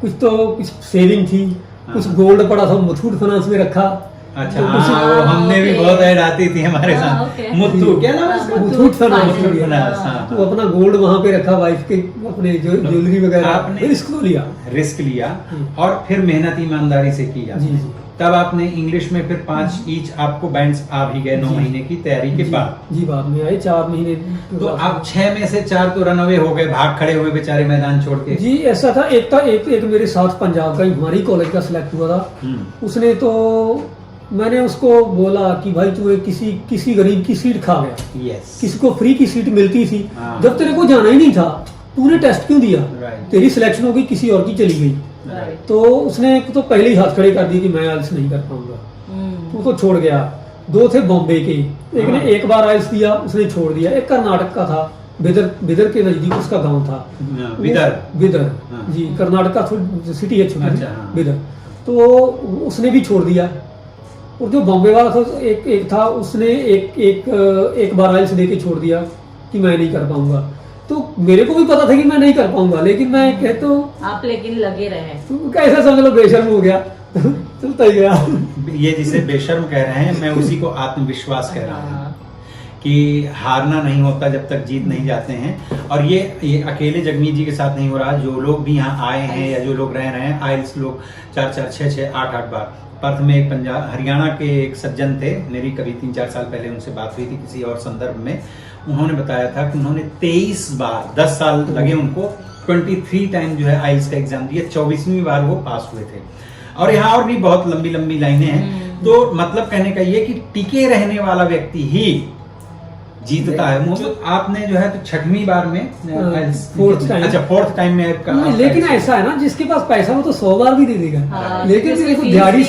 [SPEAKER 4] कुछ सेविंग थी, कुछ गोल्ड पड़ा था, मुथूट फाइनेंस में रखा।
[SPEAKER 1] अच्छा, वो हमने भी बहुत ऐड आती थी हमारे साथ। मुथूट, क्या नाम है?
[SPEAKER 4] मुथूट फाइनेंस। तो अपना गोल्ड वहाँ पे रखा, वाइफ के अपने ज्वेलरी वगैरह। आपने रिस्क लिया
[SPEAKER 1] और फिर मेहनत ईमानदारी से किया। तब आपने इंग्लिश में फिर 5 ईच आपको बैंड्स आ भी गए 9 महीने की तैयारी के बाद।
[SPEAKER 4] जी, बाद में आए 4 महीने।
[SPEAKER 1] तो आप 6 में से 4 तो रनअवे हो गए, भाग खड़े हुए बेचारे मैदान छोड़ के।
[SPEAKER 4] जी, ऐसा था। एक मेरे साथ पंजाब का हमारी कॉलेज का सिलेक्ट हुआ था। उसने तो, मैंने उसको बोला कि भाई तू किसी गरीब की सीट खा गया। किसी को फ्री की सीट मिलती थी, जब तेरे को जाना ही नहीं था, तूने टेस्ट क्यों दिया? तेरी सिलेक्शन हो गई, किसी और की चली गई। तो उसने तो पहले ही हाथ खड़े कर दिए कि मैं आइल्स नहीं कर पाऊंगा। तू तो छोड़ गया। 2 थे बॉम्बे के, एक ने 1 बार आइल्स दिया, उसने छोड़ दिया। एक कर्नाटक का था, बिदर के नजदीक उसका गांव था। बिदर जी, कर्नाटक का सिटी है छोटी, बिदर। तो उसने भी छोड़ दिया। और जो बॉम्बे वाला था, एक था, उसने एक बार आइल्स दे के छोड़ दिया कि मैं नहीं कर पाऊंगा। तो मेरे को भी पता था कि मैं नहीं कर पाऊंगा, लेकिन मैं कहता हूँ
[SPEAKER 2] आप लेकिन लगे रहे।
[SPEAKER 4] तो कैसा समझ लो बेशर्म हो गया चलता ही गया।
[SPEAKER 1] ये जिसे बेशर्म कह रहे हैं, मैं उसी को आत्मविश्वास कह रहा हूँ कि हारना नहीं होता जब तक जीत नहीं जाते हैं। और ये अकेले जगमीत जी के साथ नहीं हो रहा, जो लोग भी यहाँ आए हैं या जो लोग रह रहे हैं, आइल्स लोग 4-4, 6-6, 8-8 बार। पर्थ में एक हरियाणा के एक सज्जन थे, मेरी कभी 3-4 साल पहले उनसे बात हुई थी किसी और संदर्भ में। उन्होंने बताया था कि उन्होंने 23 बार, 10 साल लगे उनको, 23 टाइम जो है आइल्स का एग्जाम दिया, 24वीं बार वो पास हुए थे। और यहाँ और भी बहुत लंबी लंबी लाइनें हैं। तो मतलब कहने का ये कि टिके रहने वाला व्यक्ति ही जीतता है। मतलब आपने जो है तो 6वीं बार में, फोर्थ टाइम में आपका।
[SPEAKER 4] लेकिन ऐसा है ना, जिसके पास पैसा वो तो 100 बार भी दे देगा। लेकिन मेरे को दिहाड़ी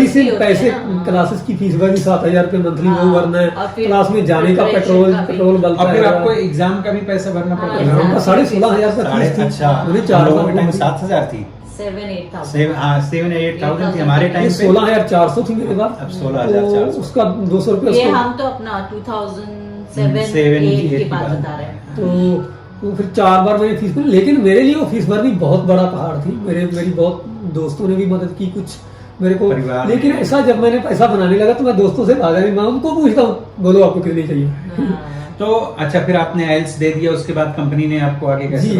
[SPEAKER 4] से पैसे, क्लासेस की फीस भरनी 7,000 रुपए मंथली वो भरना है, क्लास में जाने का पेट्रोल बलता है,
[SPEAKER 1] फिर आपको एग्जाम का भी पैसा भरना पड़ता है।
[SPEAKER 4] 16,500 का फीस थी।
[SPEAKER 1] अच्छा, 7,000 थी, 7-8,000 थी हमारे टाइम पे।
[SPEAKER 4] 16,400 थी मेरे पास।
[SPEAKER 1] अब 16,400
[SPEAKER 4] उसका 200 रुपया।
[SPEAKER 2] ये हम तो अपना 2007-8 के बाद बता रहे हैं।
[SPEAKER 4] तो फिर 4 बार मैंने फीस भरी, लेकिन मेरे लिए वो फीस भरनी बहुत बड़ा पहाड़ थी। मेरी बहुत दोस्तों ने भी मदद की कुछ मेरे को, लेकिन ऐसा जब मैंने पैसा बनाने लगा तो मैं दोस्तों से भागा नहीं, मैं उनको पूछता हूँ बोलो आपको कितनी चाहिए।
[SPEAKER 1] तो अच्छा, फिर आपने आइल्स दे दिया, उसके बाद कंपनी ने आपको आगे कैसे
[SPEAKER 4] जी,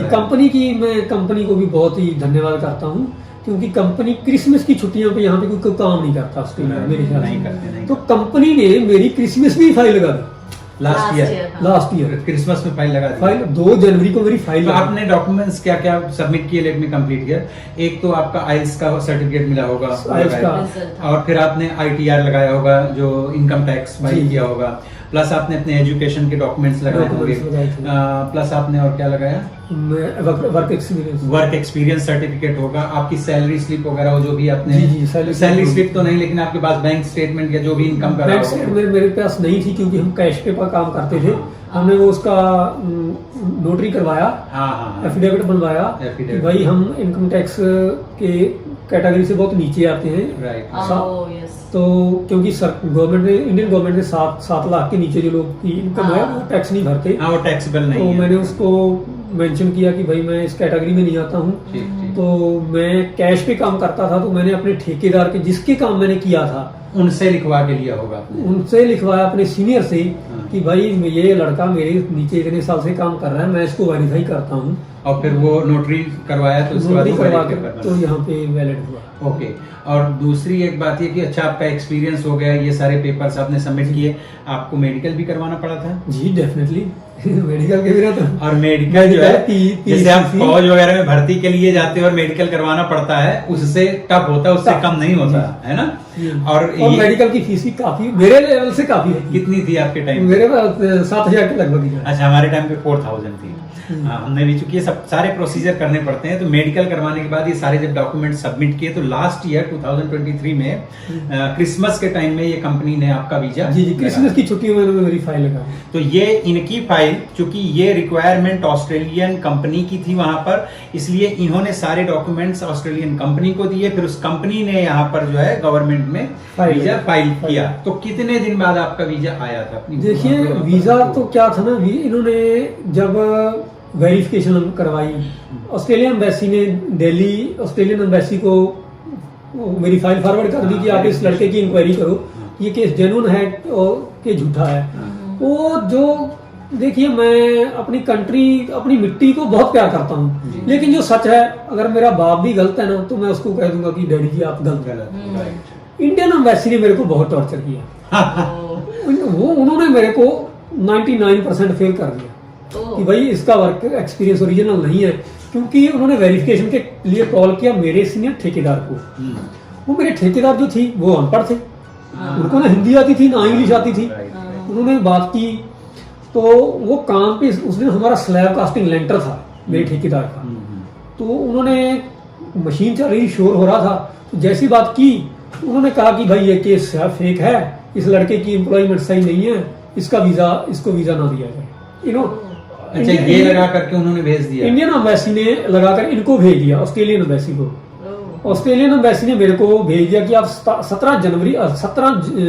[SPEAKER 4] मैं कंपनी को भी बहुत ही धन्यवाद करता हूँ, क्योंकि कंपनी क्रिसमस की छुट्टियों पे यहाँ पे कोई काम नहीं करता ऑस्ट्रेलिया में, मेरे ख्याल से। तो कंपनी ने मेरी क्रिसमस में फाइल लगा दी। लास्ट ईयर
[SPEAKER 1] क्रिसमस में फाइल लगा दी।
[SPEAKER 4] फाइल 2 जनवरी को मेरी फाइल।
[SPEAKER 1] तो आपने डॉक्यूमेंट्स क्या क्या सबमिट किए? Let me complete here. एक तो आपका आइल्स का सर्टिफिकेट मिला होगा,
[SPEAKER 4] आइल्स का,
[SPEAKER 1] और फिर आपने ITR लगाया होगा, जो इनकम टैक्स फाइल किया होगा, प्लस आपने अपने एजुकेशन के डॉक्यूमेंट्स लगाए होंगे, प्लस आपने और क्या लगाया? वर्क एक्सपीरियंस सर्टिफिकेट होगा, आपकी सैलरी स्लिप वगैरह जो भी आपने। सैलरी स्लिप तो नहीं, लेकिन आपके पास बैंक स्टेटमेंट या जो भी इनकम का
[SPEAKER 4] बैंक स्टेटमेंट मेरे पास नहीं थी, क्योंकि हम कैश पे पर काम करते थे। हमने वो उसका नोटरी करवाया, एफिडेविट बनवाया कि भाई हम इनकम टैक्स के कैटेगरी से बहुत नीचे आते हैं।
[SPEAKER 1] राइट।
[SPEAKER 4] तो क्योंकि गवर्नमेंट ने, इंडियन गवर्नमेंट ने 7 लाख के नीचे जो लोग की इनकम है वो टैक्स नहीं भरते।
[SPEAKER 1] वो टैक्सेबल नहीं
[SPEAKER 4] तो
[SPEAKER 1] है।
[SPEAKER 4] मैंने उसको मेंशन किया कि भाई मैं इस कैटेगरी में नहीं आता हूँ। तो मैं कैश पे काम करता था, तो मैंने अपने ठेकेदार के जिसके काम मैंने किया था
[SPEAKER 1] उनसे लिखवा के लिया होगा।
[SPEAKER 4] उनसे लिखवाया अपने सीनियर से कि भाई ये लड़का मेरे नीचे इतने साल से काम कर रहा है, मैं इसको वेरीफाई करता हूँ।
[SPEAKER 1] और फिर वो नोटरी करवाया, तो उसके बाद
[SPEAKER 4] करवा के तो यहाँ पे वैलिड हुआ।
[SPEAKER 1] ओके। और दूसरी एक बात ये कि अच्छा, आपका एक्सपीरियंस हो गया, ये सारे पेपर्स आपने सबमिट किए, आपको मेडिकल भी करवाना पड़ा था?
[SPEAKER 4] जी डेफिनेटली मेडिकल के बिना तो।
[SPEAKER 1] और मेडिकल जो है, जैसे आप फौज वगैरह में भर्ती के लिए जाते हो और मेडिकल करवाना पड़ता है, उससे टफ होता है, उससे कम नहीं होता है ना।
[SPEAKER 4] और मेडिकल की फीस भी काफी मेरे लेवल से काफी है।
[SPEAKER 1] कितनी थी आपके टाइम?
[SPEAKER 4] मेरे पास 7,000 के लगभग।
[SPEAKER 1] अच्छा, हमारे टाइम पे 4,000 थी। हमने भी, चूंकि ये सब सारे प्रोसीजर करने पड़ते हैं, तो मेडिकल करवाने के बाद ये सारे जब डॉक्यूमेंट सबमिट किए, तो लास्ट ईयर 2023 में क्रिसमस के टाइम में ये कंपनी ने आपका वीजा।
[SPEAKER 4] जी क्रिसमस की छुट्टियों में मेरी फाइल लगा।
[SPEAKER 1] तो ये इनकी फाइल, चूंकि ये रिक्वायरमेंट ऑस्ट्रेलियन कंपनी की थी वहां पर, इसलिए इन्होंने सारे डॉक्यूमेंट्स ऑस्ट्रेलियन कंपनी को दिए, फिर उस कंपनी ने यहाँ पर जो है गवर्नमेंट में वीजा फाइल किया। तो कितने दिन बाद आपका वीजा आया था?
[SPEAKER 4] देखिए, वीजा तो क्या था ना, इन्होंने जब वेरिफिकेशन करवाई, ऑस्ट्रेलियन एम्बेसी ने, दिल्ली ऑस्ट्रेलियन एम्बेसी को मेरी फाइल फॉरवर्ड कर दी कि आप इस लड़के की इंक्वायरी करो, ये केस जेन्युइन है कि झूठा है। वो जो देखिए, मैं अपनी कंट्री, अपनी मिट्टी को बहुत प्यार करता हूँ, लेकिन जो सच है, अगर मेरा बाप भी गलत है ना, तो मैं उसको कह दूंगा कि डैडी जी आप गलत। इंडियन एम्बेसी ने मेरे को बहुत टॉर्चर किया। वो उन्होंने मेरे को 99% फेल कर दिया कि भाई इसका वर्क एक्सपीरियंस ओरिजिनल नहीं है, क्योंकि उन्होंने वेरिफिकेशन के लिए कॉल किया मेरे सीनियर ठेकेदार को। वो मेरे ठेकेदार जो थी वो अनपढ़ थे, उनको ना हिंदी आती थी ना इंग्लिश आती थी। उन्होंने बात की, तो वो काम पे उस दिन हमारा स्लैब कास्टिंग लेंटर था मेरे ठेकेदार का, तो उन्होंने मशीन चल रही, शोर हो रहा था, तो जैसी बात की उन्होंने कहा कि भाई ये केस फेक है, इस लड़के की एम्प्लॉयमेंट सही नहीं है, इसको वीजा ना दिया जाए।
[SPEAKER 1] अच्छा, ये लगा करके उन्होंने भेज दिया।
[SPEAKER 4] इंडियन एम्बेसी ने लगाकर इनको भेज दिया ऑस्ट्रेलियन एम्बेसी को। ऑस्ट्रेलियन एम्बेसी ने मेरे को भेज दिया कि आप 17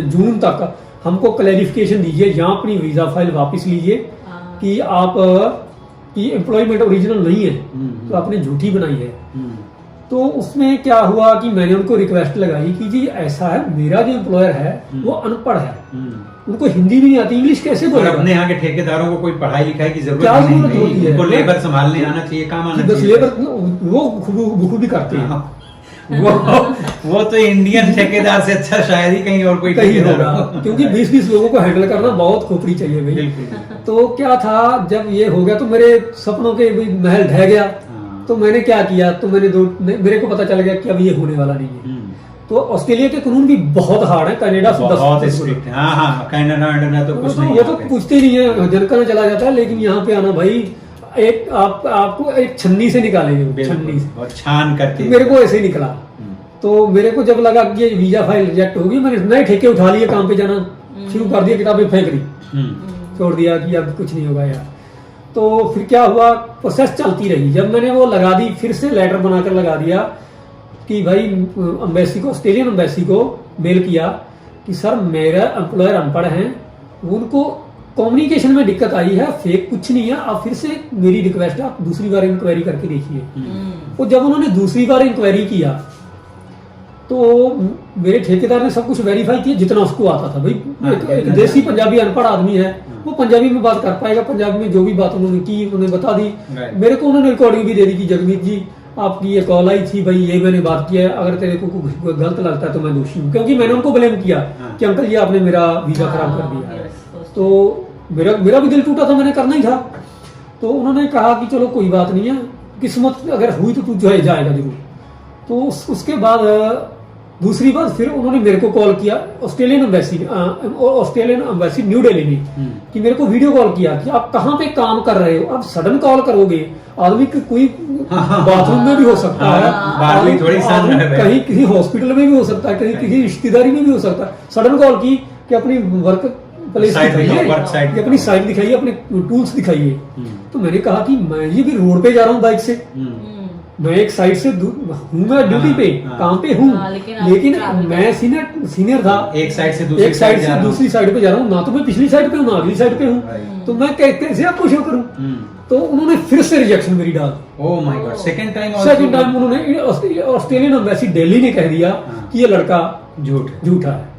[SPEAKER 4] जून तक हमको क्लैरिफिकेशन दीजिए, या अपनी वीजा फाइल वापस लीजिए कि आप कि एम्प्लॉयमेंट ओरिजिनल नहीं है, तो आपने झूठी बनाई है। तो उसमें क्या हुआ कि मैंने उनको रिक्वेस्ट लगाई कि जी ऐसा है, मेरा जो एम्प्लॉयर है वो अनपढ़ है, उनको हिंदी नहीं आती, इंग्लिश कैसे
[SPEAKER 1] और
[SPEAKER 4] बोलेगा।
[SPEAKER 1] अपने यहाँ के ठेकेदारों को कोई पढ़ाई लिखाई की जरूरत
[SPEAKER 4] क्या
[SPEAKER 1] नहीं
[SPEAKER 4] जरूरत होती है?
[SPEAKER 1] उनको लेबर संभालने आना चाहिए, काम आना
[SPEAKER 4] बस
[SPEAKER 1] चाहिए।
[SPEAKER 4] लेबर वो बखूबी करते हैं।
[SPEAKER 1] वो तो इंडियन ठेकेदार से अच्छा शायद ही कहीं और कोई
[SPEAKER 4] कहीं
[SPEAKER 1] ठेकेदार
[SPEAKER 4] होगा, क्योंकि 20-20 लोगों को हैंडल करना बहुत खोपड़ी चाहिए भाई।
[SPEAKER 1] बिल्कुल।
[SPEAKER 4] तो क्या था, जब ये हो गया तो मेरे सपनों के भी महल ढह गया। तो मैंने क्या किया, तो मेरे को पता चल गया कि अब ये होने वाला नहीं है। तो ऑस्ट्रेलिया के कानून भी बहुत हार्ड है, कनाडा से
[SPEAKER 1] बहुत स्ट्रिक्ट है। हाँ, कनाडा तो कुछ नहीं,
[SPEAKER 4] वो तो पूछते नहीं है, जनकन चला जाता है, लेकिन यहाँ पे आना भाई एक आपको एक छन्नी से निकालेंगे, छन्नी से,
[SPEAKER 1] और छान करके।
[SPEAKER 4] मेरे को ऐसे ही निकला। तो मेरे को जब लगा कि ये वीजा फाइल रिजेक्ट होगी, मैंने नए ठेके उठा लिए, काम पे जाना शुरू कर दिया, किताबें फेंक दी, छोड़ दिया कि अब कुछ नहीं होगा यार। तो फिर क्या हुआ, प्रोसेस चलती रही। जब मैंने वो लगा दी, फिर से लेटर बनाकर लगा दिया कि भाई एम्बेसी को, ऑस्ट्रेलियन एम्बेसी को मेल किया कि सर मेरा एम्प्लॉयर अनपढ़ हैं, उनको कम्युनिकेशन में दिक्कत आई है, फेक कुछ नहीं है, आप फिर से मेरी रिक्वेस्ट है, आप दूसरी बार इंक्वायरी करके देखिए। तो जब उन्होंने दूसरी बार इंक्वायरी किया तो मेरे ठेकेदार ने सब कुछ वेरीफाई किया जितना उसको आता था। भाई एक देसी पंजाबी अनपढ़ आदमी है, वो पंजाबी में बात कर पाएगा, पंजाबी में जो भी बात उन्होंने की उन्होंने बता दी। मेरे को उन्होंने रिकॉर्डिंग भी दे दी कि जगमीत जी आपकी ये कॉल आई थी, भाई ये मैंने बात किया है, अगर तेरे को कुछ गलत लगता है तो मैं दोषी हूँ, क्योंकि मैंने उनको ब्लेम किया कि अंकल जी आपने मेरा वीजा खराब कर दिया। तो मेरा भी दिल टूटा था, मैंने करना ही था। तो उन्होंने कहा कि चलो कोई बात नहीं है, किस्मत अगर हुई तो तू जो है जाएगा जरूर। तो उसके बाद दूसरी बार फिर उन्होंने मेरे को कॉल किया, ऑस्ट्रेलियन एम्बेसी न्यू दिल्ली में, कि मेरे को वीडियो कॉल किया कि आप कहाँ पे काम कर रहे हो। अब सडन कॉल करोगे, आदमी कोई बाथरूम में भी हो सकता है, कहीं किसी हॉस्पिटल में भी हो सकता है, कहीं किसी रिश्तेदारी में भी हो सकता है। सडन कॉल की कि अपनी वर्क प्लेस दिखाइए, अपनी साइट दिखाइए, अपने टूल्स दिखाइए। तो मैंने कहा कि मैं ये भी रोड पे जा रहा हूँ बाइक से, मैं एक साइड से हूँ, मैं ड्यूटी पे काम पे हूँ, लेकिन मैं सीनियर था, एक साइड से दूसरी साइड पे जा रहा हूँ, ना तो मैं पिछली साइड पे हूँ ना अगली साइड पे हूँ, तो मैं कैसे आपको शो करूँ। तो उन्होंने फिर से रिजेक्शन मेरी डाल।
[SPEAKER 1] Oh my God, second
[SPEAKER 4] time उन्होंने ऑस्ट्रेलियन एम्बेसी दिल्ली ने कह दिया कि ये लड़का झूठा है।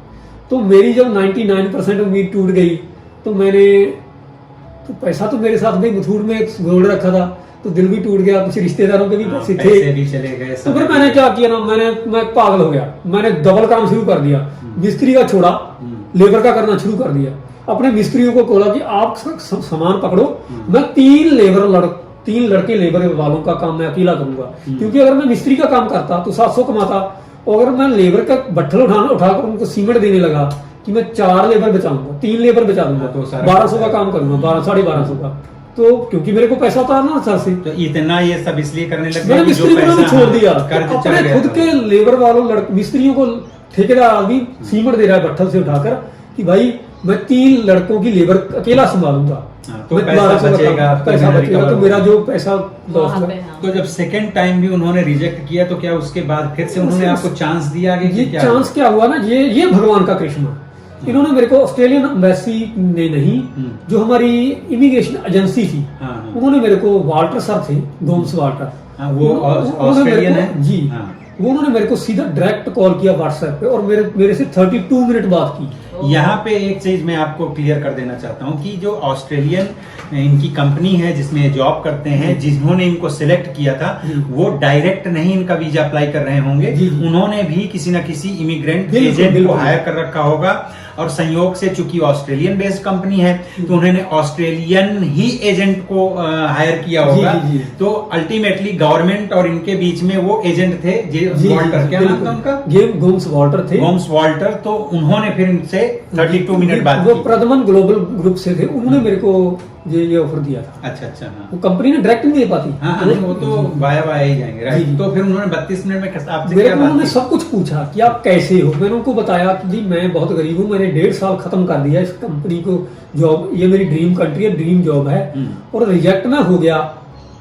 [SPEAKER 4] तो मेरी जब 99% उम्मीद टूट गई, तो मैंने तो पैसा तो मेरे साथ भाई मुथूट में जोड़ रखा था, तो दिल भी टूट गया, कुछ रिश्तेदारों के भी पैसे थे
[SPEAKER 1] भी चले गए।
[SPEAKER 4] तो फिर मैंने क्या किया ना, मैं पागल हो गया, मैंने डबल काम शुरू कर दिया, मिस्त्री का छोड़ा, लेबर का करना शुरू कर दिया। अपने मिस्त्रियों को बोला कि आप सामान पकड़ो, मैं 3 लड़के लेबर वालों का काम मैं अकेला करूंगा, क्योंकि अगर मैं मिस्त्री का काम करता तो 700 कमाता, और अगर मैं लेबर का बट्ठल उठाकर उनको सीमेंट देने लगा कि मैं 4 लेबर बचाऊंगा, 3 लेबर बचा दूंगा, तो 1200 का काम करूंगा, 1200 का। तो क्योंकि मेरे को पैसा उतारना सर से, तो
[SPEAKER 1] इतना ये सब इसलिए करने लगे,
[SPEAKER 4] मैंने मिस्त्री को भी छोड़ दिया, अपने खुद के लेबर वालों मिस्त्रियों को ठेकेदार आदमी सीमेंट दे रहा है बट्ठल से उठाकर कि भाई मैं 3 लड़कों की लेबर अकेला संभालूंगा,
[SPEAKER 1] तो पैसा बचेगा,
[SPEAKER 4] तो मेरा जो पैसा लॉस हुआ।
[SPEAKER 1] तो जब सेकंड टाइम भी उन्होंने रिजेक्ट किया, तो क्या उसके बाद फिर से उन्होंने आपको चांस दिया?
[SPEAKER 4] ये चांस क्या हुआ ना, ये भगवान का कृष्णा। इन्होंने मेरे को ऑस्ट्रेलियन एम्बेसी ने नहीं, जो हमारी इमिग्रेशन एजेंसी थी, उन्होंने मेरे को वाल्टर सर थे, गोम्स वाल्टर,
[SPEAKER 1] वो ऑस्ट्रेलियन है
[SPEAKER 4] जी, वो उन्होंने मेरे को सीधा डायरेक्ट कॉल किया व्हाट्सएप पे, और मेरे से 32 मिनट बात की।
[SPEAKER 1] यहाँ पे एक चीज मैं आपको क्लियर कर देना चाहता हूँ कि जो ऑस्ट्रेलियन इनकी कंपनी है जिसमें जॉब करते हैं, जिन्होंने इनको सिलेक्ट किया था, वो डायरेक्ट नहीं इनका वीजा अप्लाई कर रहे होंगे, उन्होंने भी किसी न किसी इमिग्रेंट एजेंट को हायर कर रखा होगा, और संयोग से चूंकि ऑस्ट्रेलियन बेस्ड कंपनी है तो उन्होंने ऑस्ट्रेलियन ही एजेंट को हायर किया होगा। तो अल्टीमेटली गवर्नमेंट और इनके बीच में वो एजेंट थे, वॉल्टर, क्या नाम था उनका?
[SPEAKER 4] गोम्स वाल्टर थे,
[SPEAKER 1] गोम्स वाल्टर। तो उन्होंने फिर इनसे 32 मिनट बाद,
[SPEAKER 4] वो प्रदमन ग्लोबल ग्रुप से थे, उन्होंने मेरे को ये ऑफर दिया था।
[SPEAKER 1] अच्छा अच्छा, हाँ।
[SPEAKER 4] वो कंपनी ने डायरेक्ट नहीं दे पाती,
[SPEAKER 1] वो तो वाया ही जाएंगे, राइट। तो फिर उन्होंने 32 मिनट में आपसे
[SPEAKER 4] क्या बात? उन्होंने सब कुछ पूछा कि आप कैसे हो। मैंने उनको बताया कि जी मैं बहुत गरीब हूँ, मैंने 1.5 साल खत्म कर दिया इस कंपनी को, जॉब ये मेरी ड्रीम कंट्री है, ड्रीम जॉब है, और रिजेक्ट में हो गया।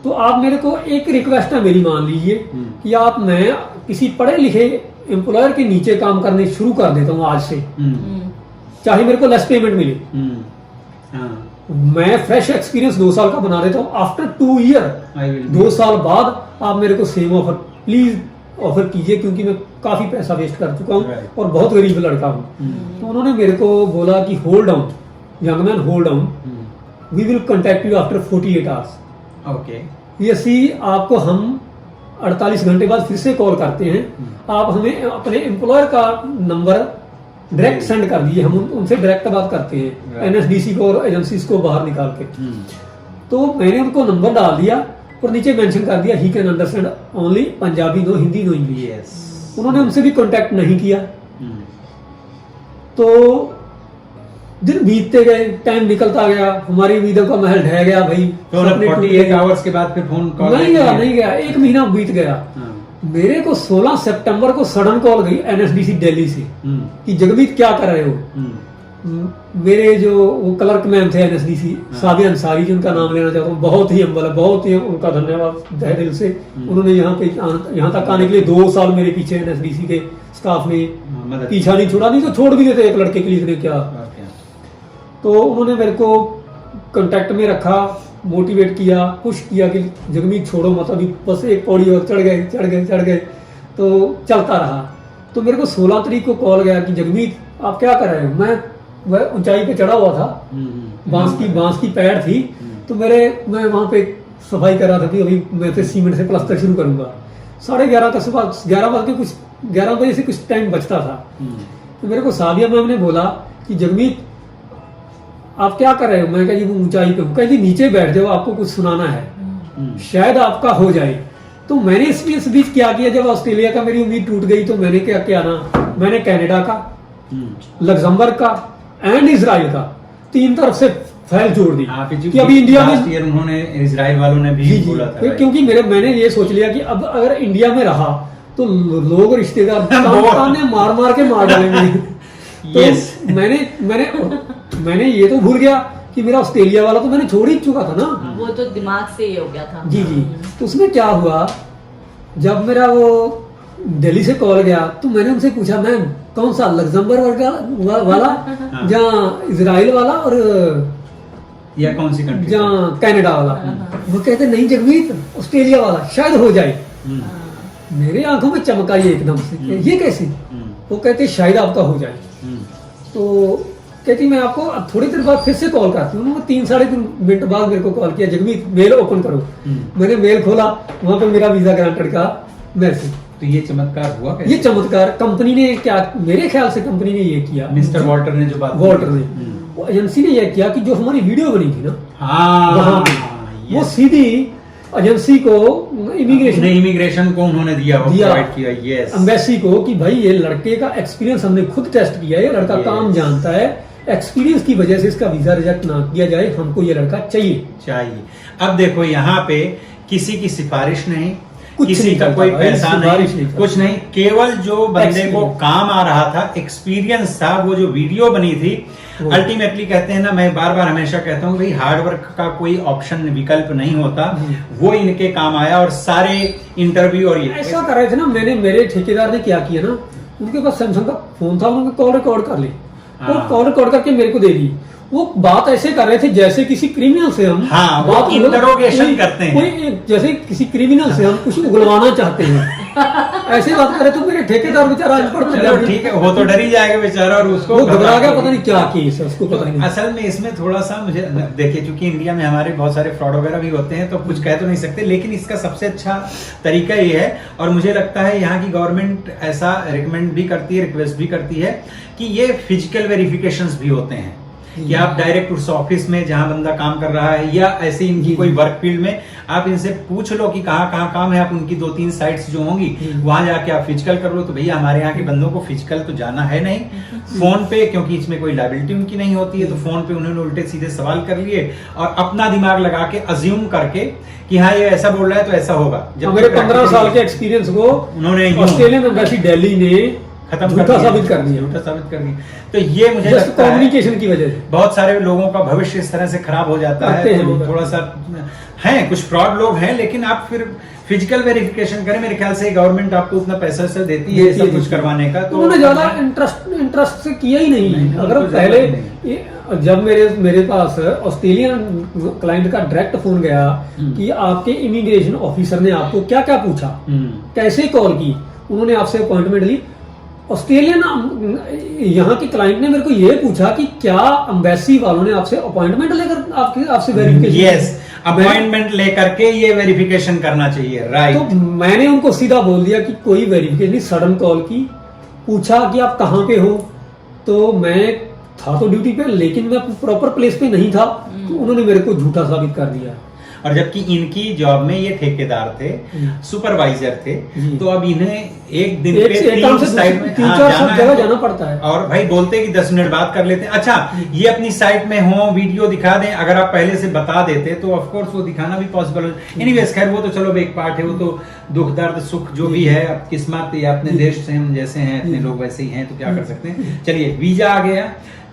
[SPEAKER 4] तो आप मेरे को एक रिक्वेस्ट है मेरी, मान लीजिए कि आप मैं किसी पढ़े लिखे एम्प्लॉयर के नीचे काम करने शुरू कर देता हूँ आज से, चाहे मेरे को लेस पेमेंट मिले। मैं फ्रेश एक्सपीरियंस 2 साल का बना देता हूँ। आफ्टर 2 ईयर 2 साल बाद आप मेरे को सेम ऑफर प्लीज ऑफर कीजिए, क्योंकि मैं काफी पैसा वेस्ट कर चुका हूँ और बहुत गरीब लड़का हूँ। तो उन्होंने मेरे को बोला कि hold down young man, hold down, we will contact you after 48 hours.
[SPEAKER 1] Okay,
[SPEAKER 4] ये सी आपको हम 48 घंटे बाद फिर से कॉल करते हैं, आप हमें अपने एम्प्लॉयर का नंबर डायरेक्ट सेंड कर दीजिए, हम उनसे डायरेक्ट बात करते हैं, एनएसडीसी को और एजेंसीज को बाहर निकाल के। तो मैंने उनको नंबर डाल दिया और नीचे मेंशन कर दिया he can understand only Punjabi, no Hindi, no English. उन्होंने हमसे भी कांटेक्ट नहीं किया। तो दिन बीतते गए, टाइम निकलता गया, हमारी उम्मीदों का महल ढह गया भाई।
[SPEAKER 1] तो 48 आवर्स के बाद फिर फोन कॉल
[SPEAKER 4] नहीं गया, 1 महीना बीत गया। मेरे को 16 सितंबर को सडन कॉल गई एनएसडीसी दिल्ली से कि जगमीत क्या कर रहे हो। मेरे जो वो क्लर्क मैम थे एनएसडीसी, साबिया अंसारी, जिनका नाम लेना चाहता हूँ, बहुत ही अम्बल है, बहुत ही उनका धन्यवाद तहे दिल से। उन्होंने यहाँ तक आने के लिए 2 साल मेरे पीछे एनएसडीसी के स्टाफ ने पीछा नहीं छोड़ा, नहीं तो छोड़ भी देते एक लड़के के लिए, इसने क्या। तो उन्होंने मेरे को कांटेक्ट में रखा, मोटिवेट किया, पुश किया कि जगमीत छोड़ो मत, अभी बस एक पौड़ी और चढ़ गए। तो चलता रहा। तो मेरे को 16 तारीख को कॉल गया कि जगमीत आप क्या कर रहे हो। मैं वह ऊंचाई पे चढ़ा हुआ था, बांस की पैड़ थी, तो मैं वहां पे सफाई कर रहा था कि अभी मैं फिर सीमेंट से प्लास्टर शुरू करूंगा। 11:30 का सुबह 11 बजे से कुछ टाइम बचता था। तो मेरे को साबिया मैम ने बोला कि जगमीत आप क्या कर रहे हो। मैं कहा जी वो ऊंचाई पे हूँ। कहीं नीचे बैठ जाओ, आपको कुछ सुनाना है, शायद आपका हो जाए। तो मैंने इस बीच क्या किया, जब ऑस्ट्रेलिया का मेरी उम्मीद टूट गई तो मैंने क्या किया ना, मैंने कनाडा का, लग्जमबर्ग का एंड इजराइल का 3 तरफ से फाइल जोड़ दी कि अभी इंडिया में
[SPEAKER 1] उन्होंने इजराइल वालों ने भी बोला था,
[SPEAKER 4] क्योंकि मैंने ये सोच लिया कि अब अगर इंडिया में रहा तो लोग रिश्तेदार मार के मार डालेंगे। तो मैंने ये तो भूल गया कि मेरा ऑस्ट्रेलिया वाला तो मैंने छोड़ ही चुका था ना,
[SPEAKER 2] वो तो दिमाग से ही हो गया था।
[SPEAKER 4] जी। तो उसमें क्या हुआ, जब मेरा वो दिल्ली से कॉल गया तो मैंने उनसे पूछा मैम कौन सा, लग्जमबर्ग वाला या इजराइल वाला और
[SPEAKER 1] या कौन सी कंट्री,
[SPEAKER 4] जहाँ कनाडा वाला। वो कहते नहीं जगमीत ऑस्ट्रेलिया वाला शायद हो जाए। मेरे आंखों में चमक आई एकदम से, ये कैसे। वो कहते शायद आपका हो जाए। तो कहती मैं आपको थोड़ी देर बाद फिर से कॉल करती हूँ। 3-3.5 मिनट बाद मेरे को कॉल किया, जगमीत मेल ओपन करो। मैंने मेल खोला, वहां पे मेरा वीजा ग्रांटेड का मैसेज।
[SPEAKER 1] तो ये चमत्कार हुआ कैसे?
[SPEAKER 4] ये चमत्कार कंपनी ने क्या, मेरे ख्याल से कंपनी ने ये किया,
[SPEAKER 1] मिस्टर वॉल्टर ने जो बात,
[SPEAKER 4] वॉल्टर ने, वो एजेंसी ने ये किया कि जो हमारी वीडियो बनी थी ना,
[SPEAKER 1] हाँ,
[SPEAKER 4] वो सीधी एजेंसी को
[SPEAKER 1] इमिग्रेशन को उन्होंने दिया
[SPEAKER 4] एम्बेसी को कि भाई ये लड़के का एक्सपीरियंस हमने खुद टेस्ट किया है, ये लड़का काम जानता है, एक्सपीरियंस की वजह से इसका वीजा रिजेक्ट ना किया जाए, हमको ये लड़का चाहिए।
[SPEAKER 1] अब देखो यहाँ पे किसी की सिफारिश नहीं, किसी का कोई पैसा नहीं, कुछ नहीं, केवल जो बंदे को काम आ रहा था, एक्सपीरियंस था, वो जो वीडियो बनी थी। अल्टीमेटली कहते हैं ना, मैं बार बार हमेशा कहता हूँ भाई हार्डवर्क का कोई ऑप्शन विकल्प नहीं होता, वो इनके काम आया। और सारे इंटरव्यू और ये
[SPEAKER 4] ऐसा कर रहे थे ना, मेरे ठेकेदार ने क्या किया ना, उनके पास सैमसंग का फोन था, उन्होंने कॉल रिकॉर्ड कर ली और कॉल रिकॉर्ड करके मेरे को दे दी। वो बात ऐसे कर रहे थे जैसे किसी क्रिमिनल से हम
[SPEAKER 1] बात इंटरोगेशन करते हैं,
[SPEAKER 4] जैसे किसी क्रिमिनल से हम कुछ उगलवाना चाहते हैं, ऐसे बात करे। तो मेरे ठेकेदार बेचारा अनपढ़,
[SPEAKER 1] ठीक है, वो तो डर ही जाएगा बेचारा, और उसको
[SPEAKER 4] घबरा गया, पता नहीं क्या केस है, उसको पता नहीं।
[SPEAKER 1] असल में इसमें थोड़ा सा मुझे देखिए, क्योंकि इंडिया में हमारे बहुत सारे फ्रॉड वगैरह भी होते हैं, तो कुछ कह तो नहीं सकते, लेकिन इसका सबसे अच्छा तरीका ये है, और मुझे लगता है यहाँ की गवर्नमेंट ऐसा रिकमेंड भी करती है, रिक्वेस्ट भी करती है कि ये फिजिकल वेरिफिकेशंस भी होते हैं कि आप डायरेक्ट उस ऑफिस में जहां बंदा काम कर रहा है, या ऐसे इनकी कोई वर्क फील्ड में आप इनसे पूछ लो कि कहाँ काम है, आप उनकी 2-3 साइट्स जो होंगी वहां जाके आप फिजिकल कर लो। तो भैया हमारे यहाँ के बंदों को फिजिकल तो जाना है नहीं, फोन पे, क्योंकि इसमें कोई लायबिलिटी उनकी नहीं होती है, तो फोन पे उन्होंने उल्टे सीधे सवाल कर लिए और अपना दिमाग लगा के अज्यूम करके कि हाँ ये ऐसा बोल रहा है तो ऐसा होगा।
[SPEAKER 4] जब मेरे 15 साल के एक्सपीरियंस को उन्होंने ऑस्ट्रेलियन एम्बेसी दिल्ली ने खत्म साबित कर दिया।
[SPEAKER 1] तो ये मुझे
[SPEAKER 4] कम्युनिकेशन की वजह से
[SPEAKER 1] बहुत सारे लोगों का भविष्य इस तरह से खराब हो जाता है। तो थोड़ा सा है, कुछ फ्रॉड लोग हैं, लेकिन आप फिर फिजिकल वेरिफिकेशन करें। मेरे ख्याल से गवर्नमेंट आपको उतना पैसा से देती है सब कुछ करवाने का, तो
[SPEAKER 4] उन्होंने ज्यादा इंटरेस्ट से किया ही नहीं। अगर पहले जब मेरे पास ऑस्ट्रेलियन क्लाइंट का डायरेक्ट फोन गया कि आपके इमिग्रेशन ऑफिसर ने आपको क्या क्या पूछा, कैसे कॉल की, उन्होंने आपसे अपॉइंटमेंट ली। ऑस्ट्रेलियन यहाँ के क्लाइंट ने मेरे को ये पूछा कि क्या एम्बेसी वालों ने आपसे अपॉइंटमेंट लेकर आपसे वेरिफिकेशन?
[SPEAKER 1] यस, अपॉइंटमेंट लेकर के ये वेरिफिकेशन करना चाहिए, राइट।
[SPEAKER 4] तो मैंने उनको सीधा बोल दिया कि कोई वेरिफिकेशन नहीं, सडन कॉल की, पूछा कि आप कहाँ पे हो, तो मैं था तो ड्यूटी पे लेकिन मैं प्रॉपर प्लेस पे नहीं था, तो उन्होंने मेरे को झूठा साबित कर दिया।
[SPEAKER 1] और जबकि इनकी जॉब में ये ठेकेदार थे, सुपरवाइजर थे, तो अब इन्हें एक दिन पे तीन साइड में
[SPEAKER 4] 3-4 जगह जाना पड़ता है।
[SPEAKER 1] और भाई बोलते कि 10 मिनट बात कर लेते हैं। अच्छा, ये अपनी साइट में हो, वीडियो दिखा दें, अगर आप पहले से बता देते तो ऑफ कोर्स वो दिखाना भी पॉसिबल है। एनीवेज, खैर वो तो चलो एक पार्ट है, वो तो दुख दर्द सुख जो भी है, अब किस्मत या अपने देश से हम जैसे हैं, अपने लोग वैसे ही हैं, तो क्या कर सकते हैं। चलिए, वीजा आ गया,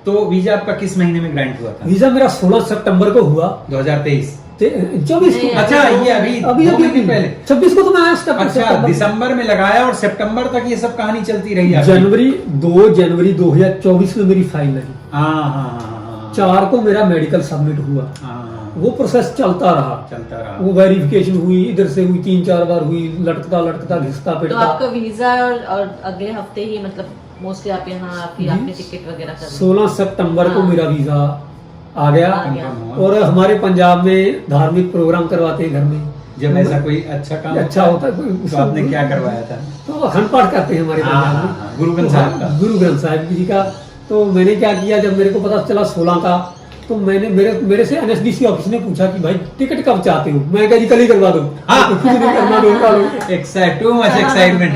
[SPEAKER 1] तो वीजा आपका किस महीने में ग्रांट हुआ था?
[SPEAKER 4] वीजा मेरा 16 सितंबर को हुआ,
[SPEAKER 1] 2023।
[SPEAKER 4] 24 को।
[SPEAKER 1] अच्छा, ये अभी पहले
[SPEAKER 4] 26 को तो मैं आया।
[SPEAKER 1] अच्छा, दिसंबर में लगाया और सितंबर तक ये सब कहानी चलती रही।
[SPEAKER 4] 2 जनवरी 2024 में मेरी फाइल लगी। 4 को मेरा मेडिकल सबमिट हुआ। वो प्रोसेस चलता रहा। वो वेरिफिकेशन हुई, इधर से हुई, 3-4 बार हुई, लटकता घिसता
[SPEAKER 2] पिटता। तो आपका वीजा और अगले हफ्ते ही मतलब मोस्टली आप यहाँ फिर आपने टिकट वगैरह कर
[SPEAKER 4] 16 सितंबर को मेरा वीजा आ गया। और हमारे पंजाब में धार्मिक प्रोग्राम करवाते हैं घर में,
[SPEAKER 1] जब ऐसा कोई अच्छा काम
[SPEAKER 4] होता है
[SPEAKER 1] तो आपने क्या करवाया था?
[SPEAKER 4] तो अखंड पाठ करते हैं हमारे पंजाब में,
[SPEAKER 1] गुरु ग्रंथ साहिब
[SPEAKER 4] जी का। तो मैंने क्या किया, जब मेरे को पता चला 16 का, तो मैंने मेरे से NSDC ऑफिस ने पूछा कि भाई टिकट कब चाहते हो? मैं कहा जी कल ही करवा दो।
[SPEAKER 1] Too much excitement.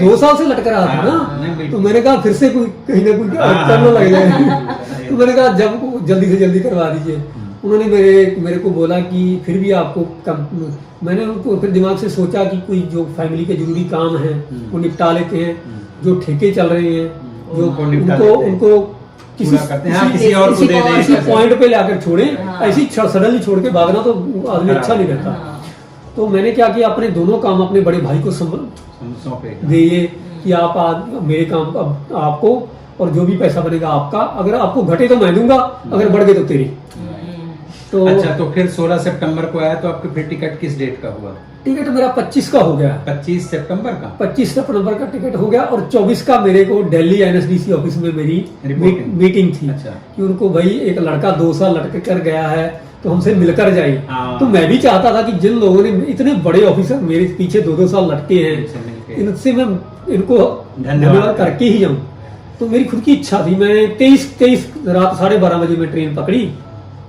[SPEAKER 4] 2 साल से लटक रहा था ना, तो मैंने कहा फिर से कोई कहीं ना कोई करने लग जाए। तो मैंने कहा जब जल्दी से जल्दी करवा दीजिए। उन्होंने मेरे को बोला कि फिर भी आपको मैंने उनको फिर दिमाग से सोचा कि कोई जो फैमिली के जरूरी काम है वो निपटा लेते हैं, जो ठेके चल रहे हैं जो उनको किसी और को दे दें, किसी पॉइंट पे लाकर छोड़े। ऐसी सडनली छोड़ के भागना तो आदमी अच्छा नहीं रहता। तो मैंने क्या किया, अपने दोनों काम अपने बड़े भाई को दिए कि आप मेरे काम आपको, और जो भी पैसा बनेगा आपका, अगर आपको घटे तो मैं दूंगा, अगर बढ़ गए तो तेरी।
[SPEAKER 1] तो अच्छा, तो फिर 16 सितंबर को आया, तो आपका फिर टिकट किस डेट का हुआ?
[SPEAKER 4] टिकट मेरा 25 का हो गया।
[SPEAKER 1] 25 सितंबर का? 25
[SPEAKER 4] सितंबर का टिकट हो गया। और 24 का मेरे को दिल्ली NSDC ऑफिस में मेरी मीटिंग थी। अच्छा। कि उनको भाई एक लड़का 2 साल लटक कर गया है तो हमसे मिलकर जाए। तो मैं भी चाहता था कि जिन लोगों ने इतने बड़े ऑफिसर मेरे पीछे 2-2 साल लटके हैं, इनसे मैं इनको धन्यवाद करके ही जाऊँ। तो मेरी खुद की इच्छा थी। मैं 23 रात 12:30 बजे में ट्रेन पकड़ी,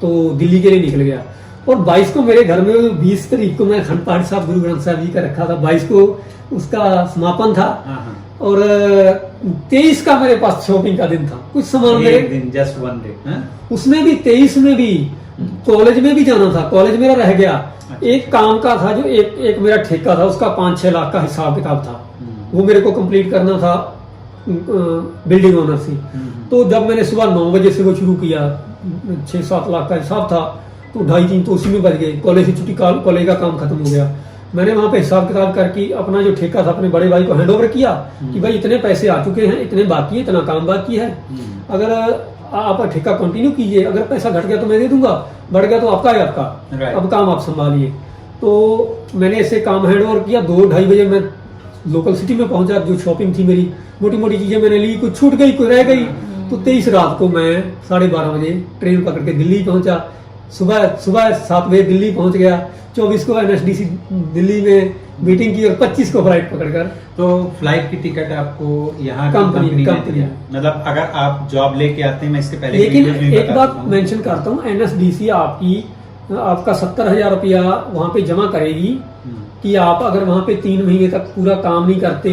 [SPEAKER 4] तो दिल्ली के लिए निकल गया। और 22 को मेरे घर में 20 तारीख को मैं अखंड पाठ साहब गुरु ग्रंथ साहिब जी का रखा था, 22 को उसका समापन था। और 23 का मेरे पास शॉपिंग का दिन था। कुछ सामान मेरे
[SPEAKER 1] दिन, जस्ट वन डे।
[SPEAKER 4] उसमें भी 23 में भी कॉलेज में भी जाना था, कॉलेज मेरा रह गया। एक काम का था, जो एक मेरा ठेका था, उसका 5-6 लाख का हिसाब किताब था, वो मेरे को कंप्लीट करना था बिल्डिंग ओनर से। तो जब मैंने सुबह 9 बजे से वो शुरू किया, 6-7 लाख का हिसाब था, तो 2.5-3 तो उसी में बच गए। कॉलेज से छुट्टी, कॉलेज का काम खत्म हो गया। मैंने वहां पे हिसाब किताब करके अपना जो ठेका था अपने बड़े भाई को हैंड ओवर किया कि भाई इतने पैसे आ चुके हैं, इतने बाकी है, इतना काम बाकी है, अगर आप ठेका कंटिन्यू कीजिए, अगर पैसा घट गया तो मैं दे दूंगा, बढ़ गया तो आपका है आपका, अब काम आप संभालिए। तो मैंने ऐसे काम हैंड ओवर किया। 2-2:30 बजे मैं लोकल सिटी में पहुंचा। जो शॉपिंग थी मेरी, मोटी मोटी चीजें मैंने ली, कुछ छूट गई, कोई रह गई। तो 23 रात को मैं 12:30 बजे ट्रेन पकड़ के दिल्ली पहुंचा। सुबह 7 बजे दिल्ली पहुंच गया। 24 को NSDC दिल्ली में मीटिंग की और 25 को फ्लाइट पकड़कर।
[SPEAKER 1] तो फ्लाइट की टिकट आपको यहाँ कंपनी ने दिया? मतलब अगर आप जॉब लेके आते हैं, मैं इसके पहले
[SPEAKER 4] लेकिन एक बात मेंशन करता हूँ, NSDC आपका 70,000 रुपया वहाँ पे जमा करेगी कि आप अगर वहाँ पे 3 महीने तक पूरा काम नहीं करते,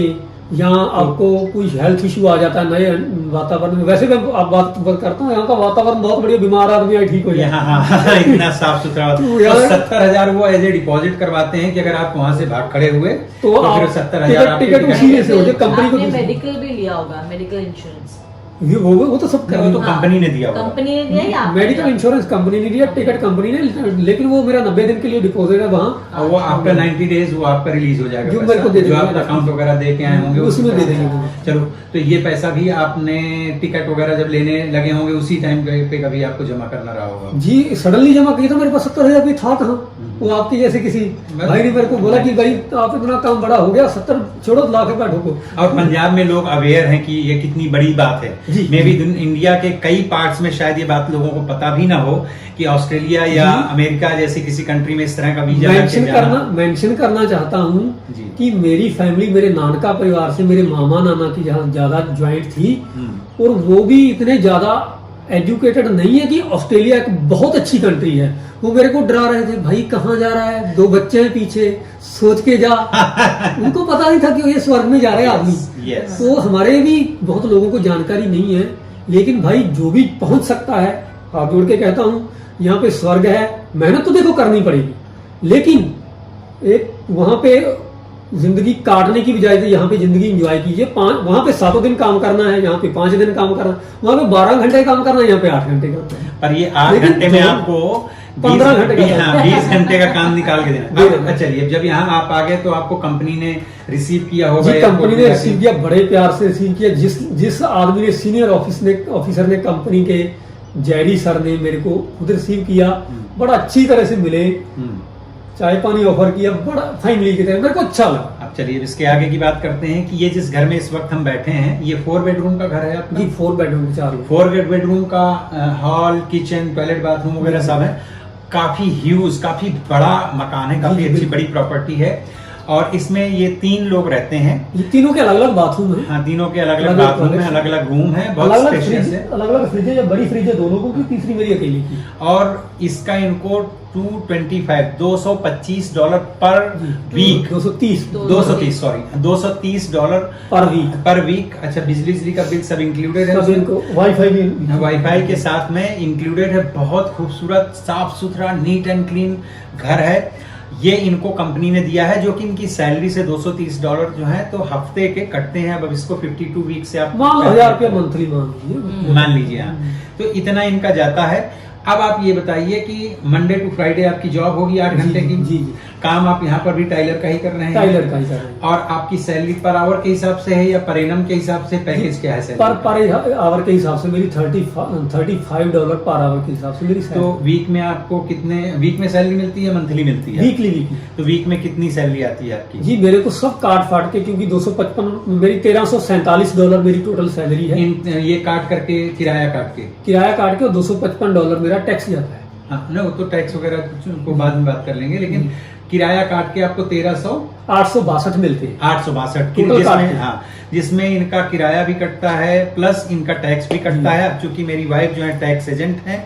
[SPEAKER 4] या आपको कोई हेल्थ इश्यू आ जाता है नए वातावरण में। वैसे मैं आप बात करता हूँ, यहाँ का वातावरण बहुत बढ़िया, बीमार आदमी ठीक हो जाए,
[SPEAKER 1] इतना साफ सुथरा। 70,000 वो एज ए डिपॉजिट करवाते हैं कि अगर आप वहाँ से भाग खड़े हुए तो फिर 70,000
[SPEAKER 4] टिकट उसी से हो जाए। कंपनी को
[SPEAKER 2] मेडिकल भी लिया होगा, मेडिकल इंश्योरेंस?
[SPEAKER 4] वो तो सब
[SPEAKER 1] वो तो कंपनी ने दिया होगा।
[SPEAKER 2] कंपनी ने दिया या आपने
[SPEAKER 4] मेडिकल
[SPEAKER 2] दिया?
[SPEAKER 4] इंश्योरेंस कंपनी ने दिया, टिकट कंपनी ने, लेकिन वो मेरा 90 दिन के लिए डिपॉजिट है वहाँ,
[SPEAKER 1] और वो आफ्टर 90 डेज वो आपका रिलीज हो जाएगा
[SPEAKER 4] जो
[SPEAKER 1] पैसा,
[SPEAKER 4] मेरे को दे
[SPEAKER 1] जो
[SPEAKER 4] देंगे।
[SPEAKER 1] आप अकाउंट वगैरह दे के आए होंगे
[SPEAKER 4] उसमें दे देंगे वो।
[SPEAKER 1] चलो, तो ये पैसा भी आपने टिकट वगैरह जब लेने लगे होंगे उसी टाइम पे कभी आपको जमा करना रहा होगा।
[SPEAKER 4] जी सडनली जमा किया था, मेरे पास 70,000 रुपये था कहाँ। वो आपकी जैसे किसी भाई ने मेरे को बोला कि भाई आप इतना काम बड़ा हो गया, 70 छोड़ो लाख रुपया ठोको।
[SPEAKER 1] और पंजाब में लोग अवेयर हैं कि ये कितनी बड़ी बात है।
[SPEAKER 4] जी।
[SPEAKER 1] मे भी इंडिया के कई पार्ट्स में शायद ये बात लोगों को पता भी ना हो कि ऑस्ट्रेलिया या अमेरिका जैसे किसी कंट्री में इस तरह का वीजा
[SPEAKER 4] मेंशन करना चाहता हूँ
[SPEAKER 1] जी।
[SPEAKER 4] कि मेरी फैमिली, मेरे नानका परिवार से मेरे मामा नाना की जहाँ ज्यादा ज्वाइंट थी, और वो भी इतने ज्यादा एजुकेटेड नहीं है कि ऑस्ट्रेलिया एक बहुत अच्छी कंट्री है। वो मेरे को डरा रहे थे, भाई कहाँ जा रहा है, 2 बच्चे हैं पीछे, सोच के जा। उनको पता नहीं था कि ये स्वर्ग में जा रहे हैं आदमी।
[SPEAKER 1] Yes.
[SPEAKER 4] तो हमारे भी बहुत लोगों को जानकारी नहीं है, लेकिन भाई जो भी पहुंच सकता है, हाथ जोड़ के कहता हूँ, यहाँ पे स्वर्ग है। मेहनत तो देखो करनी पड़ेगी, लेकिन एक वहां पे जिंदगी काटने की बजाय से यहाँ पे जिंदगी एंजॉय कीजिए। वहां पे 7 दिन काम करना है, यहाँ पे 5 दिन काम करना, वहां पे 12 घंटे काम करना है, यहाँ पे 8 घंटे काम करना है।
[SPEAKER 1] पर ये 8 घंटे में आपको
[SPEAKER 4] 15 घंटे का
[SPEAKER 1] 20 घंटे का काम निकाल के देना। अब चलिए, जब यहाँ आप आ गए तो आपको कंपनी ने रिसीव किया होगा?
[SPEAKER 4] जी, कंपनी ने रिसीव किया, बड़े प्यार से रिसीव किया। जिस आदमी ने, सीनियर ऑफिसर ने कंपनी के, जैरी सर ने मेरे को खुद रिसीव किया, बड़ा अच्छी तरह से मिले, चाय पानी ऑफर किया, बड़ा फैमिली की तरह, मेरे को अच्छा लगा।
[SPEAKER 1] अब चलिए इसके आगे की बात करते हैं कि ये जिस घर में इस वक्त हम बैठे हैं, ये 4 बेडरूम का घर है आपका?
[SPEAKER 4] जी 4 बेडरूम 4
[SPEAKER 1] 4 बेडरूम का हॉल, किचन, टॉयलेट, बाथरूम वगैरह सब है। काफी ह्यूज, काफी बड़ा मकान है, काफी अच्छी बड़ी प्रॉपर्टी है। और इसमें ये 3 लोग रहते हैं।
[SPEAKER 4] ये तीनों के अलग अलग बाथरूम है।
[SPEAKER 1] हाँ, तीनों के अलग अलग बाथरूम है, अलग अलग रूम है, बहुत स्पेशियस है।
[SPEAKER 4] अलग अलग फ्रिज है, बड़ी फ्रिज है दोनों को, की तीसरी मेरी अकेली की।
[SPEAKER 1] और इसका इनको $225 पर वीक, 230 $230 पर वीक। अच्छा, बिजली का बिल सब इंक्लूडेड है? वाईफाई के साथ में इंक्लूडेड है। बहुत खूबसूरत, साफ सुथरा, नीट एंड क्लीन घर है। ये इनको कंपनी ने दिया है, जो कि इनकी सैलरी से $230 जो है तो हफ्ते के कटते हैं। अब इसको 52 वीक से आप
[SPEAKER 4] 1000 रुपया मंथली
[SPEAKER 1] मान लीजिए। तो इतना इनका जाता है। अब आप ये बताइए कि मंडे टू फ्राइडे आपकी जॉब होगी 8 घंटे की?
[SPEAKER 4] जी।
[SPEAKER 1] काम आप यहाँ पर भी टाइलर का ही कर रहे हैं?
[SPEAKER 4] टाइलर का ही कर रहे हैं।
[SPEAKER 1] और आपकी सैलरी पर आवर के हिसाब से है या पर एनम के हिसाब से? पैकेज क्या है सैलरी?
[SPEAKER 4] पर आवर के हिसाब से मेरी $35 पर आवर के हिसाब से मेरी सैलरी।
[SPEAKER 1] तो वीक में आपको कितने, वीक में सैलरी मिलती है, मंथली मिलती है?
[SPEAKER 4] वीकली।
[SPEAKER 1] तो वीक में कितनी सैलरी आती है आपकी?
[SPEAKER 4] जी मेरे को सब काट फाट के, क्योंकि 255 मेरी $1347 मेरी टोटल सैलरी है।
[SPEAKER 1] ये काट करके, किराया काट के,
[SPEAKER 4] और $255 मेरा टैक्स जाता है।
[SPEAKER 1] हाँ, ना वो तो टैक्स वगैरह को बाद में बात कर लेंगे, लेकिन किराया काट के आपको
[SPEAKER 4] 862 मिलते हैं।
[SPEAKER 1] 862, जिसमें इनका किराया भी कटता है प्लस इनका टैक्स भी कटता है। अब चूंकि मेरी वाइफ जो है टैक्स एजेंट है,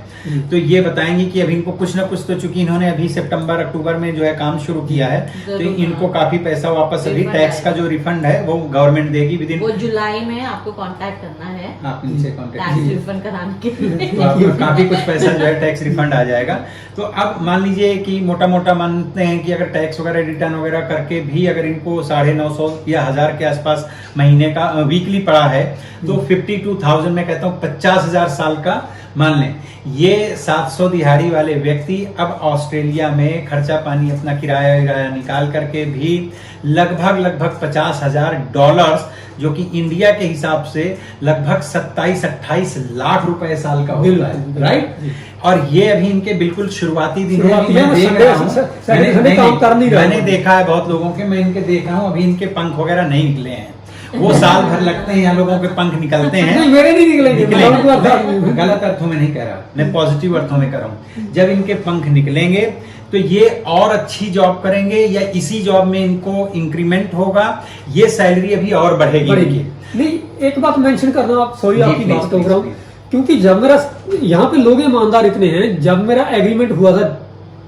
[SPEAKER 1] तो ये बताएंगे कि अभी इनको कुछ ना कुछ, तो चूंकि इन्होंने अभी सितंबर अक्टूबर में जो है काम शुरू किया है, तो इनको काफी पैसा वापस, अभी टैक्स का जो रिफंड है वो गवर्नमेंट देगी विद इन।
[SPEAKER 2] वो जुलाई में आपको कांटेक्ट करना है,
[SPEAKER 1] आप इनसे कांटेक्ट
[SPEAKER 2] टैक्स रिफंड कराने के लिए।
[SPEAKER 1] तो आपको काफी कुछ पैसा जो है टैक्स रिफंड आ जाएगा। तो अब मान लीजिए कि मोटा मोटा मानते हैं कि अगर टैक्स वगैरह रिटर्न वगैरह करके भी अगर इनको 950 या 1000 के आसपास महीने का वीकली पड़ा है, तो 52,000 में कहता हूँ 50,000 साल का मान लें। ये 700 दिहाड़ी वाले व्यक्ति अब ऑस्ट्रेलिया में खर्चा पानी, अपना किराया निकाल करके भी लगभग $50,000, जो कि इंडिया के हिसाब से लगभग 27-28 लाख रुपए साल का होता है, राइट? और ये अभी इनके बिल्कुल शुरुआती दिन है। मैंने देखा है बहुत लोगों के, मैं इनके देख रहा हूँ, अभी इनके पंख वगैरह नहीं निकले हैं। वो साल भर लगते हैं, यहाँ लोगों के पंख निकलते हैं।
[SPEAKER 4] नहीं, मेरे नहीं निकलेंगे।
[SPEAKER 1] गलत अर्थों में नहीं कह रहा, मैं पॉजिटिव अर्थों में कर रहा हूँ। जब इनके पंख निकलेंगे तो ये और अच्छी जॉब करेंगे या इसी जॉब में इनको इंक्रीमेंट होगा, ये सैलरी अभी और बढ़ेगी।
[SPEAKER 4] नहीं, एक बात मेंशन करना, आप सॉरी आपकी बात कर रहा हूँ, क्योंकि जब मेरा यहाँ पे लोग ईमानदार इतने हैं, जब मेरा एग्रीमेंट हुआ था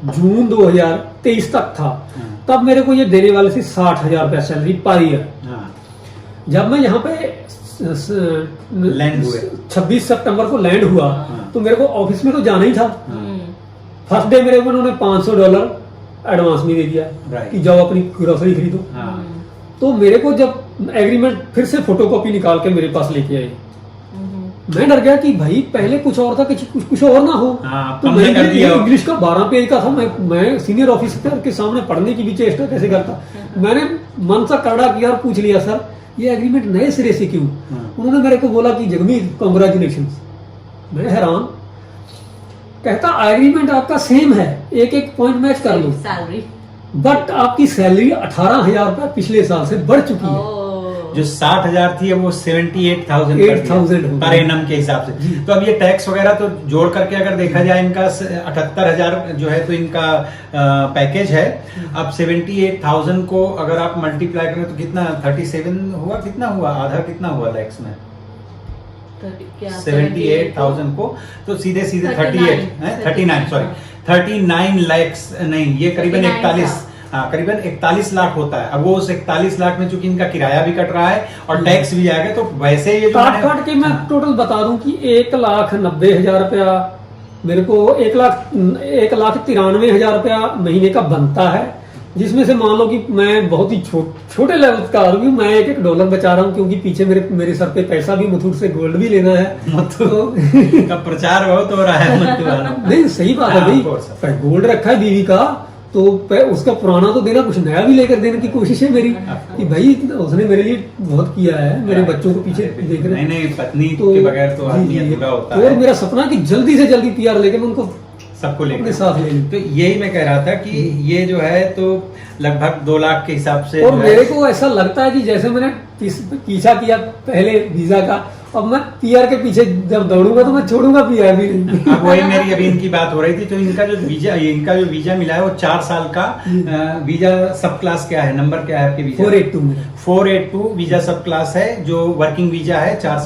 [SPEAKER 4] जून 2023 तक था, तब मेरे को ये देने वाले थे 60,000 रुपया सैलरी पर ईयर। जब मैं यहाँ पे
[SPEAKER 1] लैंड हुए
[SPEAKER 4] 26 सितंबर को लैंड हुआ, तो मेरे को ऑफिस में तो जाना ही था। फर्स्ट डे मेरे को उन्होंने $500 एडवांस में दे दिया कि जाओ अपनी ग्रोसरी खरीदो। तो मेरे को जब एग्रीमेंट फिर से फोटोकॉपी निकाल के मेरे पास लेके आए, मैं डर गया कि भाई पहले कुछ और था, कुछ और ना हो। तो
[SPEAKER 1] हमने कर दिया।
[SPEAKER 4] इंग्लिश का 12 पेज का था, मैं सीनियर ऑफिसर के सामने पढ़ने की भी चेष्टा कैसे करता। मैंने मन सा करड़ा किया और पूछ लिया, सर ये एग्रीमेंट नए सिरे से क्यों? उन्होंने मेरे को बोला कि जगमीत कांग्रेचुलेशन। मैं हैरान, कहता एग्रीमेंट आपका सेम है, एक एक पॉइंट मैच कर लो,
[SPEAKER 2] सैलरी
[SPEAKER 4] बट आपकी सैलरी 18,000 रुपए पिछले साल से बढ़ चुकी है।
[SPEAKER 1] जो 60,000 थी वो 78,000 पर एनम के हिसाब से। तो अब ये टैक्स वगैरह तो जोड़ करके अगर देखा जाए इनका 78,000 जो है तो इनका पैकेज है। अब 78,000 को अगर आप मल्टीप्लाई करें तो कितना 37 हुआ, कितना हुआ, आधा कितना हुआ लैक्स में 78,000 को, तो सीधे 39 लैक्स नहीं, ये करीबन 41 लाख होता है। अब वो उस 41 लाख में चूंकि इनका किराया भी कट रहा है और टैक्स भी जाएगा, तो वैसे ये
[SPEAKER 4] काट के मैं टोटल बता दूं कि 1,90,000 रुपया मेरे को 1,93,000 रुपया महीने का बनता है, जिसमें से मान लो कि मैं बहुत ही छोटे लेवल का आदमी, मैं $1 बचा रहा हूँ, क्योंकि पीछे मेरे सर पे पैसा भी मुथूट से गोल्ड भी लेना है।
[SPEAKER 1] तो का प्रचार बहुत हो रहा है।
[SPEAKER 4] नहीं सही बात है भाई, गोल्ड रखा है बीवी का, तो उसका पुराना तो देना, कुछ नया भी लेकर देने की कोशिश है मेरी कि भाई उसने मेरे लिए बहुत किया है, मेरे बच्चों को पीछे देख रहे।
[SPEAKER 1] नहीं पत्नी के बगैर तो आदमी अधूरा होता है।
[SPEAKER 4] और मेरा सपना कि जल्दी से जल्दी PR लेके मैं उनको
[SPEAKER 1] सबको लेके
[SPEAKER 4] साथ ले लूं।
[SPEAKER 1] तो यही मैं कह रहा था कि ये जो है तो लगभग 2 लाख के हिसाब से।
[SPEAKER 4] और मेरे को ऐसा लगता है कि जैसे मैंने पीछा किया पहले वीजा का, अब मैं PR के पीछे जब दौड़ूंगा तो मैं छोड़ूंगा PR भी नहीं।
[SPEAKER 1] अब वही मेरी अभी इनकी बात हो रही थी, तो इनका जो वीजा मिला है वो 4 साल का वीजा सब क्लास क्या है, नंबर क्या है आपके वीजा? 482 वीजा सब क्लास है, जो वर्किंग वीजा है 4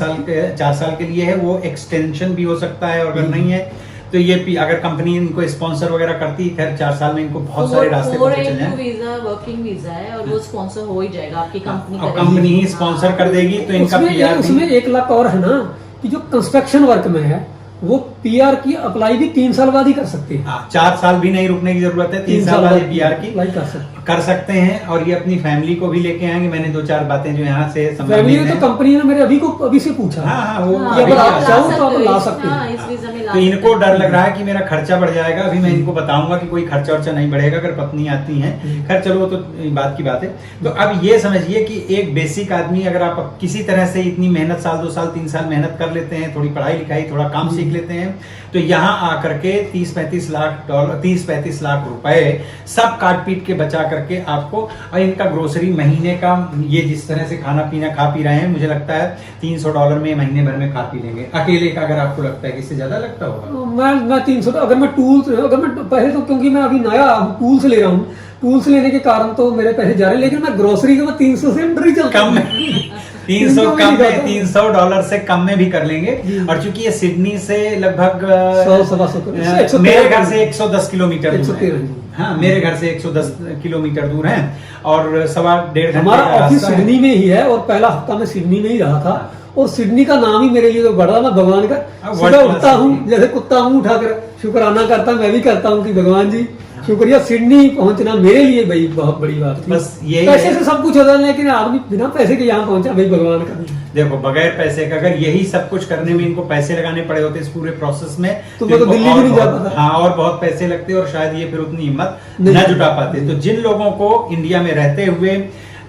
[SPEAKER 1] साल के लिए है। वो एक्सटेंशन भी हो सकता है, और अगर नहीं है तो ये अगर कंपनी इनको स्पॉन्सर वगैरह करती है, खैर 4 साल में इनको बहुत सारे रास्ते पता चल जाए।
[SPEAKER 2] वीजा वर्किंग वीजा है और वो स्पॉन्सर हो ही जाएगा, आपकी कंपनी
[SPEAKER 1] और कंपनी ही स्पॉन्सर कर देगी, तो इनका PR
[SPEAKER 4] उसमें 1 लाख और है ना कि जो कंस्ट्रक्शन वर्क में है वो PR की अप्लाई भी 3 साल बाद ही कर सकते हैं।
[SPEAKER 1] 4 साल भी नहीं रुकने की जरूरत है, 3 साल बाद PR की कर सकते हैं। और ये अपनी फैमिली को भी लेके आएंगे। मैंने 2-4 बातें जो यहाँ से
[SPEAKER 4] फैमिली तो कंपनी ने मेरे अभी से पूछा।
[SPEAKER 1] वो
[SPEAKER 4] अगर आप चाहो तो आप ला सकते हैं।
[SPEAKER 1] तो इनको डर लग रहा है कि मेरा खर्चा बढ़ जाएगा। अभी मैं इनको बताऊंगा कि कोई खर्चा वर्चा नहीं बढ़ेगा अगर पत्नी आती है। खैर चलो वो तो बात की बात है। तो अब ये समझिए कि एक बेसिक आदमी अगर आप किसी तरह से इतनी मेहनत 2 साल 3 साल मेहनत कर लेते हैं, थोड़ी पढ़ाई लिखाई थोड़ा काम सीख लेते हैं, तो यहाँ आकर के 30-35 लाख रुपए सब काट पीट के बचा करके आपको, और इनका ग्रोसरी महीने का ये जिस तरह से खाना पीना खा पी रहे हैं, मुझे लगता है $300 में महीने भर में खा पी लेंगे अकेले का। अगर आपको लगता है कि इससे ज्यादा लगता होगा,
[SPEAKER 4] मैं 300 अगर मैं पहले तो क्योंकि मैं अभी नया टूल्स ले रहा हूँ, टूल्स लेने के कारण तो मेरे पैसे जा रहे हैं, लेकिन मैं ग्रोसरी के 300 से अंडर ही चलता
[SPEAKER 1] कम में 300 कम में $300 से कम में भी कर लेंगे। और चूंकि ये सिडनी से लगभग
[SPEAKER 4] 100
[SPEAKER 1] मेरे घर से 110 किलोमीटर दूर है। हाँ, मेरे घर से 110 किलोमीटर दूर है और 1.5 घंटे
[SPEAKER 4] हमारा ऑफिस सिडनी में ही है। और पहला हफ्ता मैं सिडनी में ही रहा था, और सिडनी का नाम ही मेरे लिए तो बड़ा ना भगवान का। सुबह उठता हूँ जैसे कुत्ता हूँ उठाकर शुक्राना करता, मैं भी करता हूँ कि भगवान जी शुक्रिया, सिडनी पहुंचना मेरे लिए भाई बहुत बड़ी बात थी।
[SPEAKER 1] बस यही
[SPEAKER 4] पैसे से सब कुछ होता है, लेकिन आदमी बिना पैसे के यहाँ पहुंचा भाई भगवान का।
[SPEAKER 1] देखो बगैर पैसे का अगर यही सब कुछ करने में इनको पैसे लगाने पड़े होते इस पूरे प्रोसेस में,
[SPEAKER 4] तो मैं तो दिल्ली भी नहीं जा पाता।
[SPEAKER 1] हाँ, और बहुत पैसे लगते और शायद ये फिर उतनी हिम्मत न जुटा पाते। तो जिन लोगों को इंडिया में रहते हुए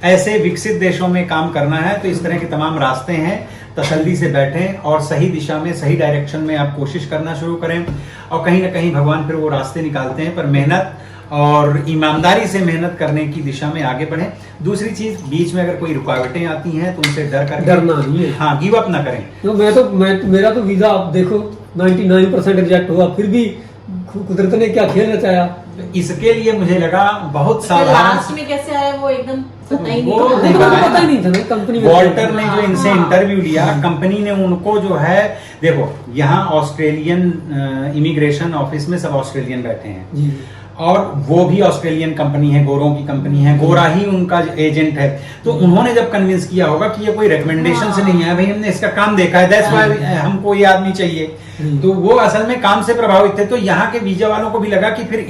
[SPEAKER 1] ऐसे विकसित देशों में काम करना है, तो इस तरह के तमाम रास्ते हैं। तसल्ली से बैठें और सही दिशा में सही डायरेक्शन में आप कोशिश करना शुरू करें, और कहीं ना कहीं भगवान फिर वो रास्ते निकालते हैं। पर मेहनत और ईमानदारी से मेहनत करने की दिशा में आगे बढ़ें। दूसरी चीज, बीच में अगर कोई रुकावटें आती हैं तो उनसे डरना नहीं है। हाँ, गिव अप ना करें।
[SPEAKER 4] तो मेरा तो वीजा आप देखो 99% रिजेक्ट हुआ, फिर भी कुदरत ने क्या खेल रचाया।
[SPEAKER 1] इसके लिए मुझे लगा बहुत सावधान।
[SPEAKER 2] लास्ट में कैसे आया वो एकदम पता ही
[SPEAKER 4] नहीं था। कंपनी
[SPEAKER 1] वॉल्टर ने जो इनसे इंटरव्यू लिया, कंपनी ने उनको जो है, देखो यहाँ ऑस्ट्रेलियन इमिग्रेशन ऑफिस में सब ऑस्ट्रेलियन बैठे हैं
[SPEAKER 4] जी,
[SPEAKER 1] और वो भी ऑस्ट्रेलियन कंपनी है, गोरों की कंपनी है, गोरा ही उनका एजेंट है। तो उन्होंने जब कन्विंस किया होगा कि ये कोई रिकमेंडेशन से नहीं आया, भाई हमने इसका काम देखा है, दैट्स व्हाई हमको ये आदमी चाहिए। तो वो असल में काम से प्रभावित थे। तो यहाँ के वीजा वालों को भी लगा कि फिर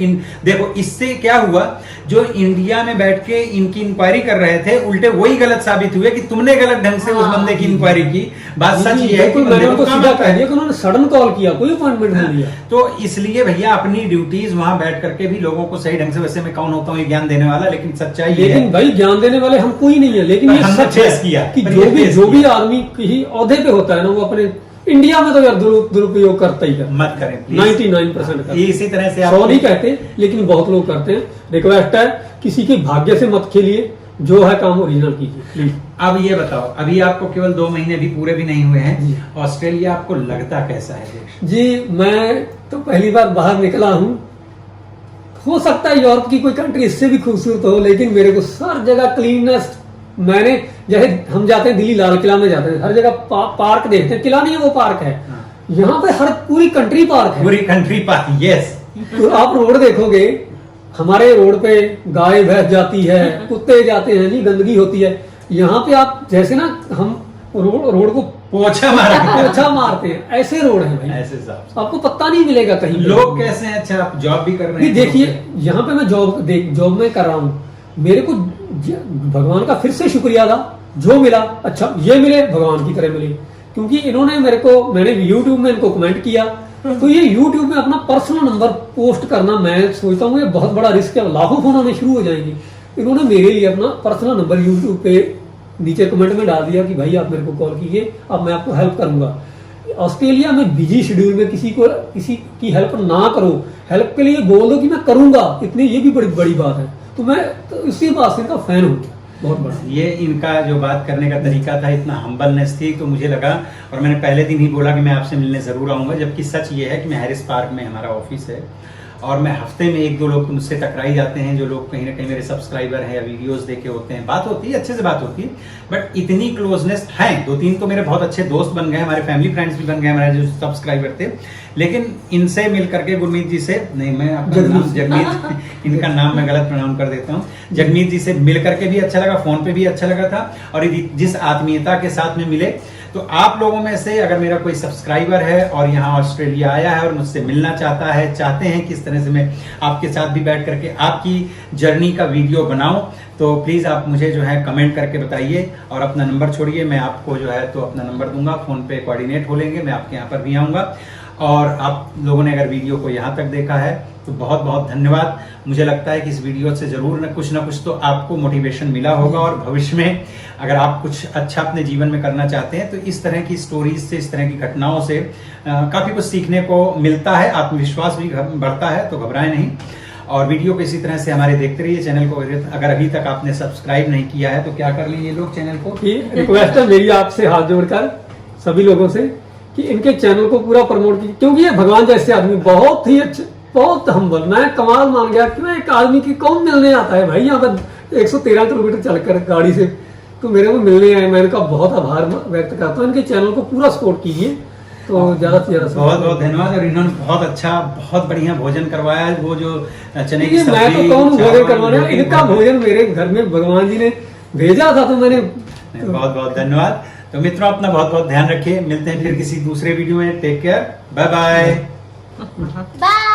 [SPEAKER 1] देखो इससे क्या हुआ, जो इंडिया में बैठ के इनकी इंक्वायरी कर रहे थे उल्टे वही गलत साबित हुए कि तुमने गलत ढंग से उस बंदे की इंक्वायरी की। बात सच ये है कि
[SPEAKER 4] उन्होंने सडन कॉल किया, कोई अपॉइंटमेंट नहीं लिया।
[SPEAKER 1] तो इसलिए भैया अपनी ड्यूटीज वहां बैठ करके भी लोगों को सही ढंग से, वैसे मैं कौन होता हूँ ये ज्ञान देने वाला, लेकिन सच्चाई ये है।
[SPEAKER 4] लेकिन भाई ज्ञान देने वाले हम कोई नहीं है, लेकिन ये सच है कि जो भी आदमी किसी औहदे पे होता है ना, वो अपने इंडिया में तो यार दुरुपयोग करता ही है।
[SPEAKER 1] मत करें
[SPEAKER 4] 99%
[SPEAKER 1] इसी तरह से
[SPEAKER 4] 100 नहीं कहते, लेकिन बहुत लोग करते हैं। रिक्वेस्ट है किसी के भाग्य से मत खेलिए, जो है काम ओरिजिनल कीजिए प्लीज।
[SPEAKER 1] अब ये बताओ, अभी आपको केवल 2 महीने भी पूरे भी नहीं हुए हैं, ऑस्ट्रेलिया आपको लगता कैसा है देश?
[SPEAKER 4] जी मैं तो पहली बार बाहर निकला हूँ। हो सकता है यूरोप की कोई कंट्री इससे भी खूबसूरत हो, लेकिन मेरे को हर जगह क्लीननेस, मैंने जैसे हम जाते हैं दिल्ली लाल किला में जाते हैं, हर जगह पार्क देखते हैं, किला नहीं है वो पार्क है। यहाँ पे हर पूरी कंट्री पार्क है,
[SPEAKER 1] पूरी कंट्री पार्क। यस।
[SPEAKER 4] तो आप रोड देखोगे, हमारे रोड पे गाय भैंस जाती है, कुत्ते जाते हैं जी, गंदगी होती है। यहाँ पे आप जैसे ना हम रोड को पोछा मारते हैं, ऐसे रोड है भाई,
[SPEAKER 1] ऐसे साहब
[SPEAKER 4] आपको पता नहीं मिलेगा कहीं।
[SPEAKER 1] लोग कैसे हैं? अच्छा आप जॉब भी कर रहे हैं?
[SPEAKER 4] देखिए यहाँ पे मैं जॉब में कर रहा हूँ, मेरे को भगवान का फिर से शुक्रिया था, जो मिला अच्छा ये मिले, भगवान की तरह मिले। क्योंकि इन्होंने मैंने YouTube में इनको कमेंट किया, तो ये YouTube में अपना पर्सनल नंबर पोस्ट करना, मैं सोचता हूँ ये बहुत बड़ा रिस्क है, लाखों फोन आने शुरू हो जाएंगे। इन्होंने मेरे लिए अपना पर्सनल नंबर YouTube पे नीचे कमेंट में डाल दिया कि भाई आप मेरे को कॉल कीजिए, अब मैं आपको हेल्प करूंगा। ऑस्ट्रेलिया में बिजी शेड्यूल में किसी की हेल्प ना करो, हेल्प के लिए बोल दो कि मैं करूंगा, इतनी ये भी बड़ी बात है। तो मैं तो इसी बात से इनका फैन हूँ बहुत बड़ा।
[SPEAKER 1] ये इनका जो बात करने का तरीका था, इतना हम्बलनेस थी, तो मुझे लगा, और मैंने पहले दिन ही बोला कि मैं आपसे मिलने जरूर आऊंगा। जबकि सच ये है कि मैं हैरिस पार्क में हमारा ऑफिस है, और मैं हफ्ते में 1-2 लोग मुझसे टकराई जाते हैं, जो लोग कहीं ना कहीं मेरे सब्सक्राइबर हैं या वीडियोस देखे होते हैं, बात होती है, अच्छे से बात होती है, बट इतनी क्लोजनेस है। 2-3 तो मेरे बहुत अच्छे दोस्त बन गए, हमारे फैमिली फ्रेंड्स भी बन गए, हमारे जो सब्सक्राइबर थे। लेकिन इनसे मिल करके, गुरमीत जी से नहीं, मैं अपना नाम जगमीत इनका नाम मैं गलत प्रोनाउंस कर देता हूँ, जगमीत जी से मिल करके भी अच्छा लगा, फोन पे भी अच्छा लगा था। और जिस आत्मीयता के साथ में मिले, तो आप लोगों में से अगर मेरा कोई सब्सक्राइबर है और यहाँ ऑस्ट्रेलिया आया है और मुझसे मिलना चाहते हैं किस तरह से मैं आपके साथ भी बैठ करके आपकी जर्नी का वीडियो बनाऊं, तो प्लीज़ आप मुझे जो है कमेंट करके बताइए और अपना नंबर छोड़िए। मैं आपको जो है तो अपना नंबर दूंगा, फ़ोन पे कोऑर्डिनेट हो लेंगे, मैं आपके यहाँ पर भी आऊँगा। और आप लोगों ने अगर वीडियो को यहाँ तक देखा है तो बहुत बहुत धन्यवाद। मुझे लगता है कि इस वीडियो से ज़रूर न कुछ तो आपको मोटिवेशन मिला होगा, और भविष्य में अगर आप कुछ अच्छा अपने जीवन में करना चाहते हैं तो इस तरह की स्टोरीज से, इस तरह की घटनाओं से काफ़ी कुछ सीखने को मिलता है, आत्मविश्वास भी बढ़ता है। तो घबराएं नहीं, और वीडियो को इसी तरह से हमारे देखते रहिए। चैनल को अगर अभी तक आपने सब्सक्राइब नहीं किया है तो क्या कर लीजिए लोग चैनल को।
[SPEAKER 4] रिक्वेस्ट है मेरी आपसे हाथ जोड़कर सभी लोगों से कि इनके चैनल को पूरा प्रमोट कीजिए, क्योंकि ये भगवान जैसे आदमी बहुत ही अच्छे, बहुत हम्बल। मैं कमाल मान गया कि मैं एक आदमी की कौन मिलने आता है भाई, यहाँ पर 113 किलोमीटर चलकर गाड़ी से, तो मेरे को मिलने आए। मैं इनका बहुत आभार व्यक्त करता हूँ। इनके चैनल को पूरा सपोर्ट कीजिए, तो ज्यादा से ज्यादा
[SPEAKER 1] बहुत बहुत धन्यवाद। और इन्होंने बहुत अच्छा, बहुत बढ़िया भोजन करवाया, वो जो चने की सब्जी,
[SPEAKER 4] मैं तो कौन भोजन करवाना, इनका भोजन मेरे घर में भगवान जी ने भेजा था, तो मैंने
[SPEAKER 1] बहुत बहुत धन्यवाद। तो मित्रों अपना बहुत बहुत ध्यान रखिए, मिलते हैं फिर किसी दूसरे वीडियो में। Take care, bye bye.
[SPEAKER 3] Bye.